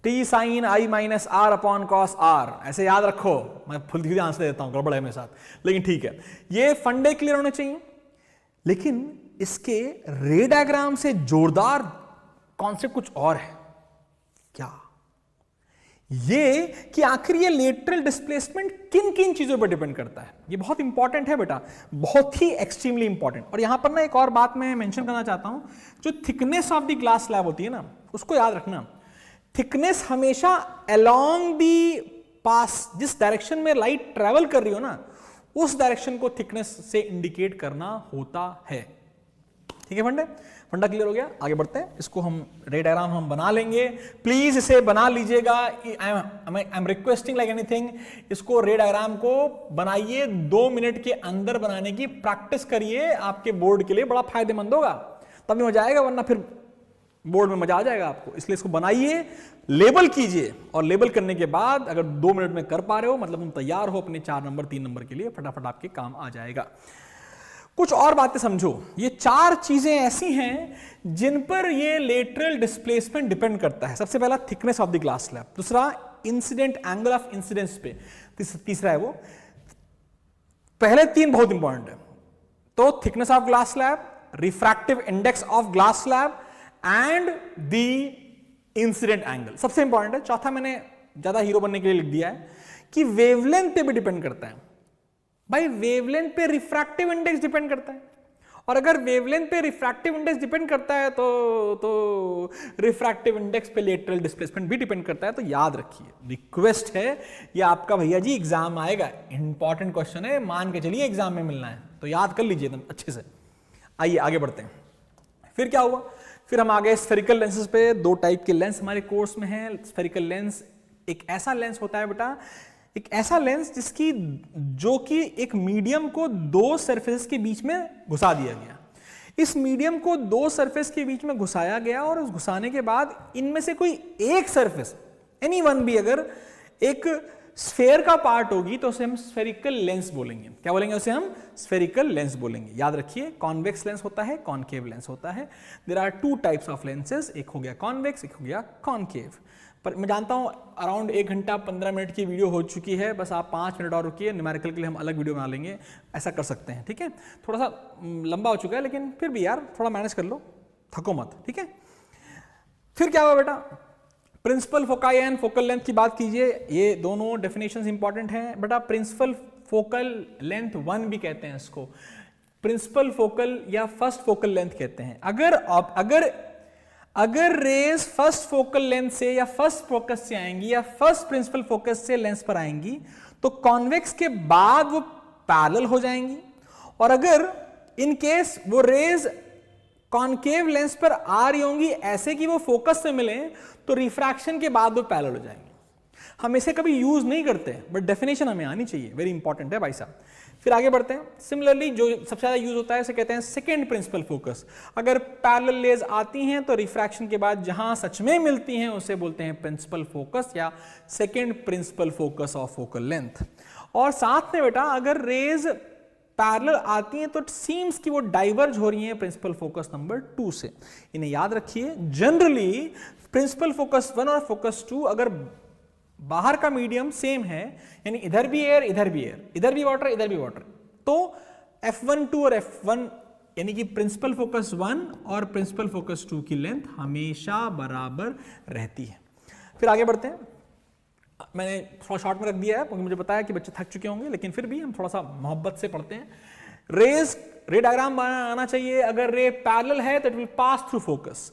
S1: T sine I minus R upon cos R, ऐसे याद रखो। मैं फुल सीधे आंसर देता हूं, गड़बड़ है मेरे साथ, लेकिन ठीक है, ये फंडे क्लियर होने चाहिए। लेकिन इसके रे डायग्राम से जोरदार कॉन्सेप्ट कुछ और है। क्या? ये कि आखिर ये लेटरल डिस्प्लेसमेंट किन किन चीजों पर डिपेंड करता है। ये बहुत इंपॉर्टेंट है बेटा, बहुत ही एक्सट्रीमली इंपॉर्टेंट। और यहां पर ना एक और बात मैं मेंशन करना चाहता हूं, जो thickness of the glass slab होती है ना, उसको याद रखना। थिकनेस हमेशा अलोंग दी पास, जिस डायरेक्शन में लाइट ट्रेवल कर रही हो ना, उस डायरेक्शन को थिकनेस से इंडिकेट करना होता है, ठीक है। फंडा क्लियर हो गया, आगे बढ़ते हैं। इसको हम रे डायग्राम हम बना लेंगे, प्लीज इसे बना लीजिएगा। I am requesting like anything, इसको रे डायग्राम को बनाइए, 2 मिनट के अंदर बनाने की प्रैक्टिस करिए, आपके बोर्ड के लिए बड़ा फायदेमंद होगा, तभी मजा आएगा, वरना फिर बोर्ड में मजा आ जाएगा आपको। इसलिए इसको बनाइए, लेबल कीजिए, और लेबल करने के बाद अगर 2 मिनट में कर पा रहे हो, मतलब तुम तैयार हो अपने 4 नंबर 3 नंबर के लिए, फटाफट आपके काम आ जाएगा। कुछ और बातें समझो, ये 4 चीजें ऐसी हैं जिन पर ये लेटरल डिस्प्लेसमेंट डिपेंड करता है। सबसे पहला thickness of the glass slab, दूसरा इंसिडेंट एंगल ऑफ इंसिडेंस पे, तीसरा है वो, पहले 3 बहुत इंपॉर्टेंट है। तो thickness of glass slab, refractive index of glass slab and the incident angle सबसे इंपॉर्टेंट है। चौथा मैंने ज्यादा हीरो बनने के लिए लिख दिया है कि वेवलेंथ पे भी डिपेंड करता है। भाई वेवलेंथ पे रिफ्रैक्टिव इंडेक्स डिपेंड करता है, और अगर वेवलेंथ पे रिफ्रैक्टिव इंडेक्स डिपेंड करता है तो रिफ्रैक्टिव इंडेक्स पे लेटरल डिस्प्लेसमेंट भी डिपेंड करता है। तो याद रखिए, रिक्वेस्ट है, ये आपका भैया जी एग्जाम आएगा, इंपॉर्टेंट क्वेश्चन है, मान के चलिए एग्जाम में मिलना है, तो याद कर लीजिए एकदम अच्छे से। आइए आगे बढ़ते हैं। फिर क्या हुआ? फिर हम आ गए स्फेरिकल लेंसेज पे। 2 टाइप के लेंस हमारे कोर्स में हैं। स्फेरिकल लेंस एक ऐसा लेंस होता है बेटा, एक ऐसा लेंस जिसकी जो कि एक मीडियम को 2 सरफेस के बीच में घुसा दिया गया। इस मीडियम को 2 सरफेस के बीच में घुसाया गया, और उस घुसाने के बाद इनमें से कोई एक सरफेस एनी वन भी अगर एक स्फेयर का पार्ट होगी तो उसे हम स्फेरिकल लेंस बोलेंगे। क्या बोलेंगे? उसे हम स्फेरिकल लेंस बोलेंगे। याद रखिए, कॉन्वेक्स लेंस होता है, कॉनकेव लेंस होता है। There are two types of lenses, एक हो गया कॉन्वेक्स, एक हो गया कॉनकेव। पर मैं जानता हूं अराउंड 1 घंटा 15 मिनट की वीडियो हो चुकी है, बस आप 5 मिनट और रुकिए, न्यूमेरिकल के लिए हम अलग वीडियो बना लेंगे, ऐसा कर सकते हैं, ठीक है। थोड़ा सा लंबा हो चुका है, लेकिन फिर भी यार थोड़ा मैनेज कर लो, थको मत, ठीक है। फिर क्या हुआ बेटा? Principal foci and focal length की बात कीजिए। ये दोनों डेफिनेशंस इंपॉर्टेंट हैं बेटा। प्रिंसिपल फोकल लेंथ 1 भी कहते हैं इसको, प्रिंसिपल फोकल या फर्स्ट फोकल लेंथ कहते हैं। अगर रेज फर्स्ट फोकल लेंथ से या फर्स्ट फोकस से आएंगी या फर्स्ट प्रिंसिपल फोकस से लेंस पर आएंगी तो कॉन्वेक्स के बाद वो पैरेलल हो जाएंगी, और अगर इन केस वो रेज कॉनकेव लेंस पर आ रही होंगी ऐसे कि वो फोकस से मिले तो रिफ्रैक्शन के बाद वो पैरेलल हो जाएंगे। हम इसे कभी यूज नहीं करते, बट डेफिनेशन हमें आनी चाहिए, वेरी इंपॉर्टेंट है भाई साहब। फिर आगे बढ़ते हैं। सिमिलरली जो सबसे ज्यादा यूज होता है उसे कहते हैं सेकेंड प्रिंसिपल फोकस। अगर पैरेलल रेज आती हैं तो रिफ्रैक्शन के बाद जहां सच में मिलती हैं उसे बोलते हैं प्रिंसिपल फोकस या second principal focus of focal length. और साथ में बेटा अगर रेज पैरेलल आती हैं तो इट सीम्स कि वो डाइवर्ज हो रही हैं प्रिंसिपल फोकस नंबर 2 से। इन्हें याद रखिए, जनरली प्रिंसिपल फोकस 1 और फोकस 2 अगर बाहर का मीडियम सेम है, यानी इधर भी एयर इधर भी एयर, इधर भी वाटर इधर भी वाटर, तो F1 और F1 यानी कि प्रिंसिपल फोकस 1 और प्रिंसिपल फोकस 2 की लेंथ हमेशा बराबर रहती है। फिर आगे बढ़ते हैं। मैंने थोड़ा शॉर्ट में रख दिया है क्योंकि मुझे पता है कि बच्चे थक चुके होंगे, लेकिन फिर भी हम थोड़ा सा मोहब्बत से पढ़ते हैं। रे डायग्राम आना चाहिए। अगर रे पैरेलल है तो it will pass through focus.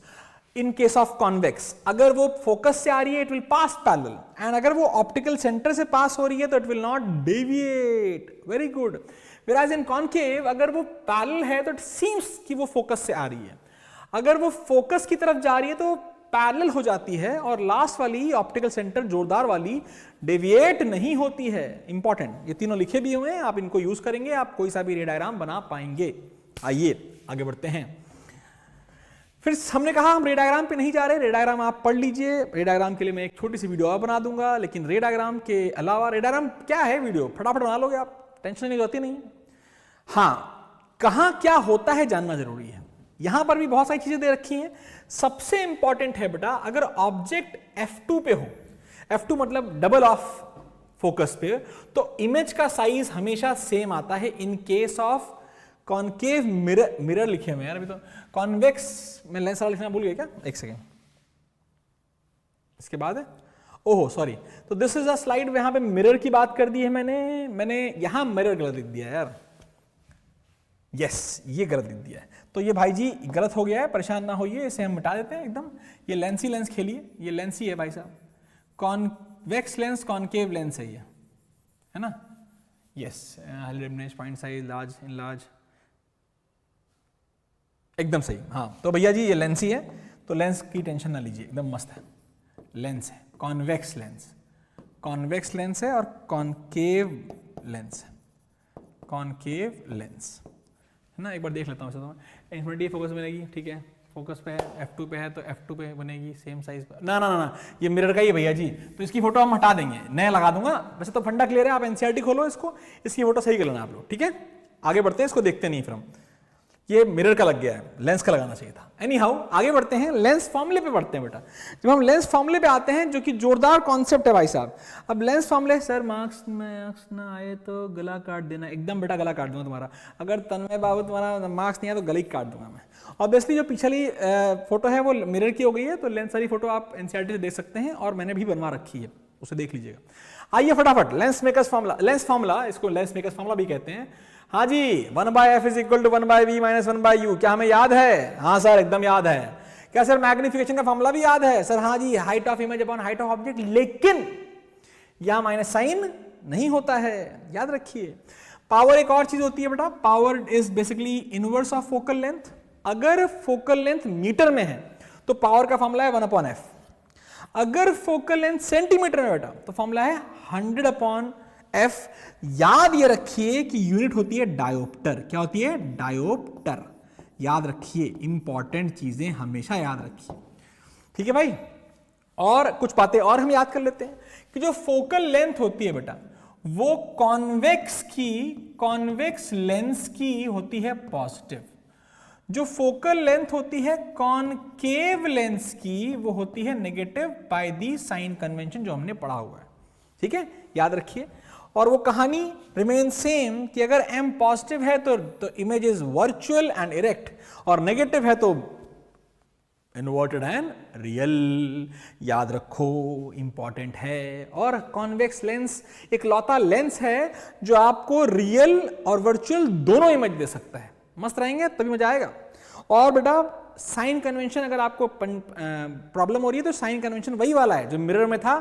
S1: In case of convex अगर वो फोकस से आ रही है it will pass parallel, and अगर वो ऑप्टिकल सेंटर से पास हो रही है तो it will not deviate. Very good. Whereas in concave अगर वो पैरेलल है तो इट सीम्स कि वो फोकस से आ रही है, अगर वो फोकस की तरफ जा रही है तो पैरेलल हो जाती है, और लास्ट वाली ऑप्टिकल सेंटर जोरदार वाली डेविएट नहीं होती है। इंपॉर्टेंट, ये तीनों लिखे भी हुए हैं, आप इनको यूज करेंगे, आप कोई सा भी रे डायग्राम बना पाएंगे। आइए आगे बढ़ते हैं। फिर हमने कहा हम रे डायग्राम पे नहीं जा रहे, रे डायग्राम आप पढ़ लीजिए। रे डायग्राम के लिए मैं एक छोटी सी वीडियो और बना दूंगा, लेकिन रे डायग्राम के अलावा रे डायग्राम क्या है, वीडियो फटाफट बना लोगे आप, टेंशन नहीं होती नहीं। हाँ, कहां क्या होता है जानना जरूरी है। यहां पर भी बहुत सारी चीजें दे रखी हैं। सबसे इंपॉर्टेंट है बेटा, अगर ऑब्जेक्ट F2 पे हो, F2 मतलब डबल ऑफ फोकस पे, तो इमेज का साइज हमेशा सेम आता है। In case of concave mirror लिखे हुए यार, अभी तो कॉन्वेक्स में लेंस वाला लिखना भूल गया क्या? एक सेकेंड, इसके बाद है, ओहो सॉरी। तो दिस इज अ स्लाइड, यहां पे मिरर की बात कर दी है मैंने यहां मिरर गलत लिख दिया यार। यस, ये गलत लिख दिया है, तो ये भाई जी गलत हो गया है, परेशान ना होइए, इसे हम मिटा देते हैं एकदम। ये लेंस ही लेंस खेलिए, ये लेंस ही है भाई साहब। कॉन्वेक्स लेंस कॉनकेव लेंस है ये, है ना? Yes, point size large in large, एकदम सही। हाँ, तो भैया जी ये लेंस ही है, तो लेंस की टेंशन ना लीजिए, एकदम मस्त है। लेंस है, कॉन्वेक्स लेंस, कॉन्वेक्स लेंस है और कॉनकेव लेंस है, कॉनकेव लेंस है ना। एक बार देख लेता हूँ, तो इन्फिनिटी फोकस बनेगी, ठीक है, फोकस पे है, F2 पे है तो F2 पे बनेगी सेम साइज पर। ना ना ना, ये मिरर का ही है भैया जी, तो इसकी फोटो हम हटा देंगे, नया लगा दूंगा। वैसे तो फंडा क्लियर है, आप एनसीईआरटी खोलो इसको, इसकी फोटो सही कर लेना आप लोग, ठीक है। आगे बढ़ते हैं, इसको देखते नहीं फिर हम, ये मिरर का लग गया है, लेंस का लगाना चाहिए था। एनी हाउ आगे बढ़ते हैं, लेंस फॉर्मूले पे बढ़ते हैं बेटा। जब हम लेंस फॉर्मूले पे आते हैं, जो कि जोरदार कॉन्सेप्ट है भाई साहब। अब लेंस फॉर्मूले, सर मार्क्स ना आए तो गला काट देना, एकदम बेटा गला काट दूंगा तुम्हारा। अगर तन्मय बाबू तुम्हारा मार्क्स नहीं आया तो गले काट दूंगा मैं। ऑब्वियसली जो पिछली फोटो है वो मिरर की हो गई है, तो लेंस वाली फोटो आप एनसीईआरटी से देख सकते हैं, और मैंने भी बनवा रखी है, उसे देख लीजिएगा। आइए फटाफट, lens maker's formula, lens formula, इसको लेंस मेकर्स फॉर्मूला भी कहते हैं। हाँ जी, 1/f is equal to 1/v minus 1/u, क्या हमें याद है? हाँ सर, एकदम याद है। क्या सर मैग्निफिकेशन का फॉर्मूला भी याद है? सर हाँ जी, height of image upon height of object, लेकिन यहां माइनस साइन नहीं होता है, याद रखिए। पावर एक और चीज होती है बेटा, power is basically inverse of focal length. अगर फोकल लेंथ मीटर में है तो पावर का फॉर्मूला है 1/f। अगर फोकल लेंथ सेंटीमीटर में बेटा तो फॉर्मूला है 100/f। याद ये रखिए कि यूनिट होती है डायोप्टर। क्या होती है? डायोप्टर। याद रखिए, इंपॉर्टेंट चीजें हमेशा याद रखिए, ठीक है भाई। और कुछ बातें और हम याद कर लेते हैं कि जो फोकल लेंथ होती है बेटा, वो कॉन्वेक्स लेंस की होती है पॉजिटिव। जो फोकल लेंथ होती है कॉनकेव लेंस की, वो होती है negative by the sign convention, जो हमने पढ़ा हुआ है। ठीक है, याद रखिए। और वो कहानी रिमेन सेम कि अगर m पॉजिटिव है तो image is virtual and erect, और नेगेटिव है तो इन्वर्टेड एंड रियल। याद रखो, इंपॉर्टेंट है। और कॉन्वेक्स लेंस एक लौता लेंस है जो आपको रियल और वर्चुअल दोनों इमेज दे सकता है। मस्त रहेंगे, तभी मजा आएगा। और बेटा साइन कन्वेंशन अगर आपको प्रॉब्लम हो रही है तो साइन कन्वेंशन वही वाला है जो मिरर में था,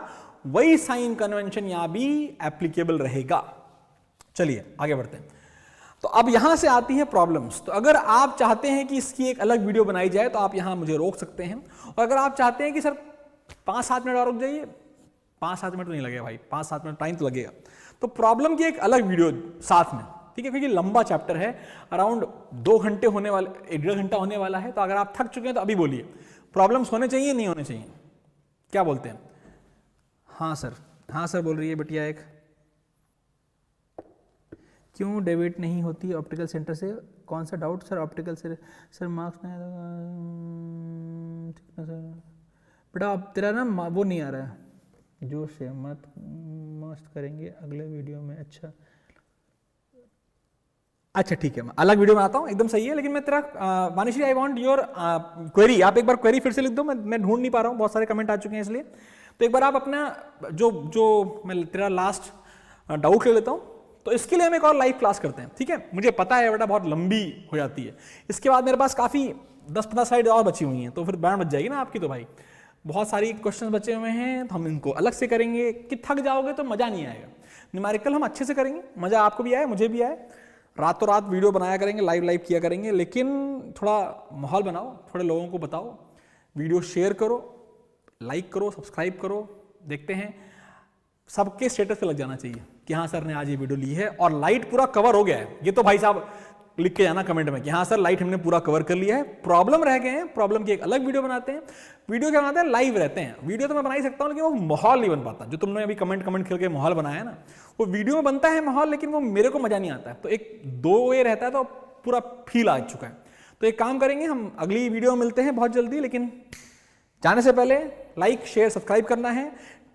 S1: वही साइन कन्वेंशन यहां भी एप्लीकेबल रहेगा। चलिए आगे बढ़ते हैं। तो अब यहां से आती है प्रॉब्लम्स। तो अगर आप चाहते हैं कि इसकी एक अलग वीडियो बनाई जाए तो आप यहां मुझे रोक सकते हैं, और अगर आप चाहते हैं कि सर 5-7 मिनट और रुक जाइए, 5-7 मिनट तो नहीं लगेगा भाई, 5-7 मिनट टाइम तो लगेगा, तो प्रॉब्लम की एक अलग वीडियो साथ में, ठीक है, क्योंकि लंबा चैप्टर है, अराउंड 2 घंटे होने वाले, 1.5 घंटा होने वाला है। तो अगर आप थक चुके हैं तो अभी बोलिए, प्रॉब्लम्स होने चाहिए नहीं होने चाहिए, क्या बोलते हैं? हाँ सर बोल रही है बिटिया एक। क्यों डेबिट नहीं होती ऑप्टिकल सेंटर से? कौन सा डाउट सर? ऑप्टिकल से सर मार्क्स नहीं ठीक है सर। बेटा अब तेरा ना वो नहीं आ रहा है, जोश से मस्त करेंगे अगले वीडियो में। अच्छा ठीक है, मैं अलग वीडियो में आता हूँ, एकदम सही है। लेकिन मैं तेरा वानिश्री, आई वांट योर क्वेरी। आप एक बार क्वेरी फिर से लिख दो, मैं ढूंढ नहीं पा रहा हूँ, बहुत सारे कमेंट आ चुके हैं इसलिए। तो एक बार आप अपना जो मैं तेरा लास्ट डाउट ले लेता हूँ, तो इसके लिए हम एक और लाइव क्लास करते हैं, ठीक है? मुझे पता है बेटा बहुत लंबी हो जाती है, इसके बाद मेरे पास काफ़ी 10-15 स्लाइड और बची हुई हैं, तो फिर बैंड बच जाएगी ना आपकी। तो भाई बहुत सारी क्वेश्चन बचे हुए हैं, तो हम इनको अलग से करेंगे। कि थक जाओगे तो मज़ा नहीं आएगा। न्यूमेरिकल हम अच्छे से करेंगे, मज़ा आपको भी आए मुझे भी आए। रातों रात वीडियो बनाया करेंगे, लाइव किया करेंगे, लेकिन थोड़ा माहौल बनाओ, थोड़े लोगों को बताओ, वीडियो शेयर करो, लाइक करो, सब्सक्राइब करो। देखते हैं सबके स्टेटस पे लग जाना चाहिए कि हाँ सर ने आज ये वीडियो ली है और लाइट पूरा कवर हो गया है। ये तो भाई साहब लिख के जाना कमेंट में कि हाँ सर लाइट हमने पूरा कवर कर लिया है। प्रॉब्लम रह गए हैं, प्रॉब्लम की एक अलग वीडियो बनाते हैं। वीडियो क्या बनाते हैं? लाइव रहते हैं। वीडियो तो मैं बना ही सकता हूँ, लेकिन वो माहौल नहीं बन पाता। जो तुमने अभी कमेंट करके माहौल बनाया है ना, वो वीडियो में बनता है माहौल, लेकिन वो मेरे को मजा नहीं आता है। तो एक 2 वे रहता है, तो पूरा फील आ चुका है। तो एक काम करेंगे, हम अगली वीडियो में मिलते हैं बहुत जल्दी। लेकिन जाने से पहले लाइक शेयर सब्सक्राइब करना है,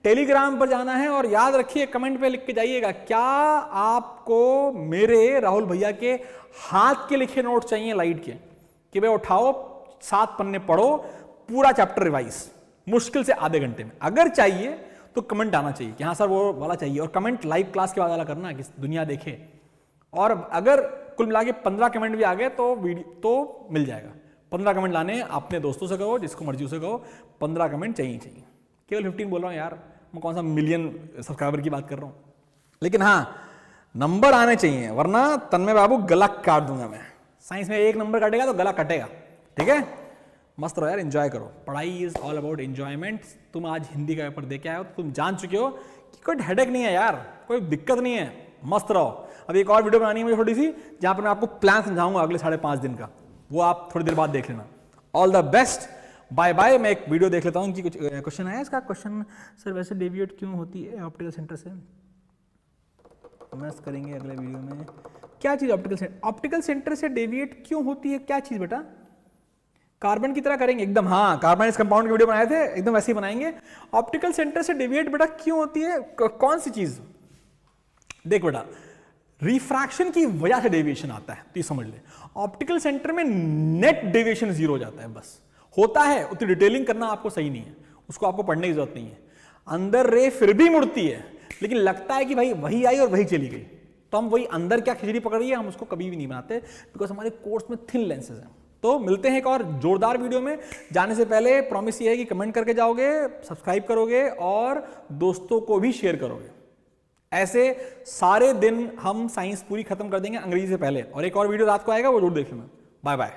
S1: टेलीग्राम पर जाना है, और याद रखिए कमेंट पे लिख के जाइएगा, क्या आपको मेरे राहुल भैया के हाथ के लिखे नोट चाहिए लाइट के, कि भाई उठाओ 7 पन्ने पढ़ो, पूरा चैप्टर रिवाइज मुश्किल से आधे घंटे में। अगर चाहिए तो कमेंट आना चाहिए कि हाँ सर वो वाला चाहिए, और कमेंट लाइव क्लास के बाद वाला करना कि दुनिया देखे। और अगर कुल मिला के 15 कमेंट भी आ गए तो वीडियो तो मिल जाएगा। 15 कमेंट लाने अपने दोस्तों से कहो, जिसको मर्जी उसे कहो, 15 कमेंट चाहिए। केवल 15 बोल रहा हूँ यार, मैं कौन सा मिलियन सब्सक्राइबर की बात कर रहा हूँ। लेकिन हाँ, नंबर आने चाहिए, वरना तन्मय बाबू गला काट दूंगा मैं। साइंस में 1 नंबर कटेगा तो गला कटेगा, ठीक है? मस्त रहो यार, एंजॉय करो। पढ़ाई इज ऑल अबाउट एंजॉयमेंट। तुम आज हिंदी का पेपर दे के आए हो, तुम जान चुके हो कि कोई हेडेक नहीं है यार, कोई दिक्कत नहीं है, मस्त रहो। अब एक और वीडियो बनानी है मुझे थोड़ी सी, जहां पर मैं आपको प्लान समझाऊंगा अगले 5.5 दिन का, वो आप थोड़ी देर बाद देख लेना। All the best, bye bye. मैं एक वीडियो देख लेता हूँ कि कुछ क्वेश्चन आया इसका। क्वेश्चन सर वैसे डेविएट क्यों होती है ऑप्टिकल सेंटर से? मस्त करेंगे अगले वीडियो में। क्या चीज़ ऑप्टिकल सेंटर से डेविएट क्यों होती है? क्या चीज़ बेटा? कार्बन की तरह करेंगे एकदम। हाँ, कार्बन इस कंपाउंड की वीडियो बनाए थे, एकदम वैसे ही बनाएंगे। ऑप्टिकल सेंटर से डेविएट बेटा क्यों होती है? कौन सी चीज़? देख बेटा, रिफ्रैक्शन की वजह से डेविएशन आता है, तो ये समझ ले। ऑप्टिकल सेंटर में नेट डेविएशन 0 हो जाता है, बस होता है। उतनी डिटेलिंग करना आपको सही नहीं है, उसको आपको पढ़ने की जरूरत नहीं है। अंदर रे फिर भी मुड़ती है, लेकिन लगता है कि भाई वही आई और वही चली गई, तो हम वही अंदर क्या खिचड़ी पकड़ रही है, हम उसको कभी भी नहीं बनाते, बिकॉज हमारे कोर्स में थिन लेंसेज हैं। तो मिलते हैं एक और जोरदार वीडियो में। जाने से पहले प्रॉमिस ये है कि कमेंट करके जाओगे, सब्सक्राइब करोगे और दोस्तों को भी शेयर करोगे। ऐसे सारे दिन हम साइंस पूरी खत्म कर देंगे अंग्रेजी से पहले। और एक और वीडियो रात को आएगा, वो जरूर देख लेना। Bye bye.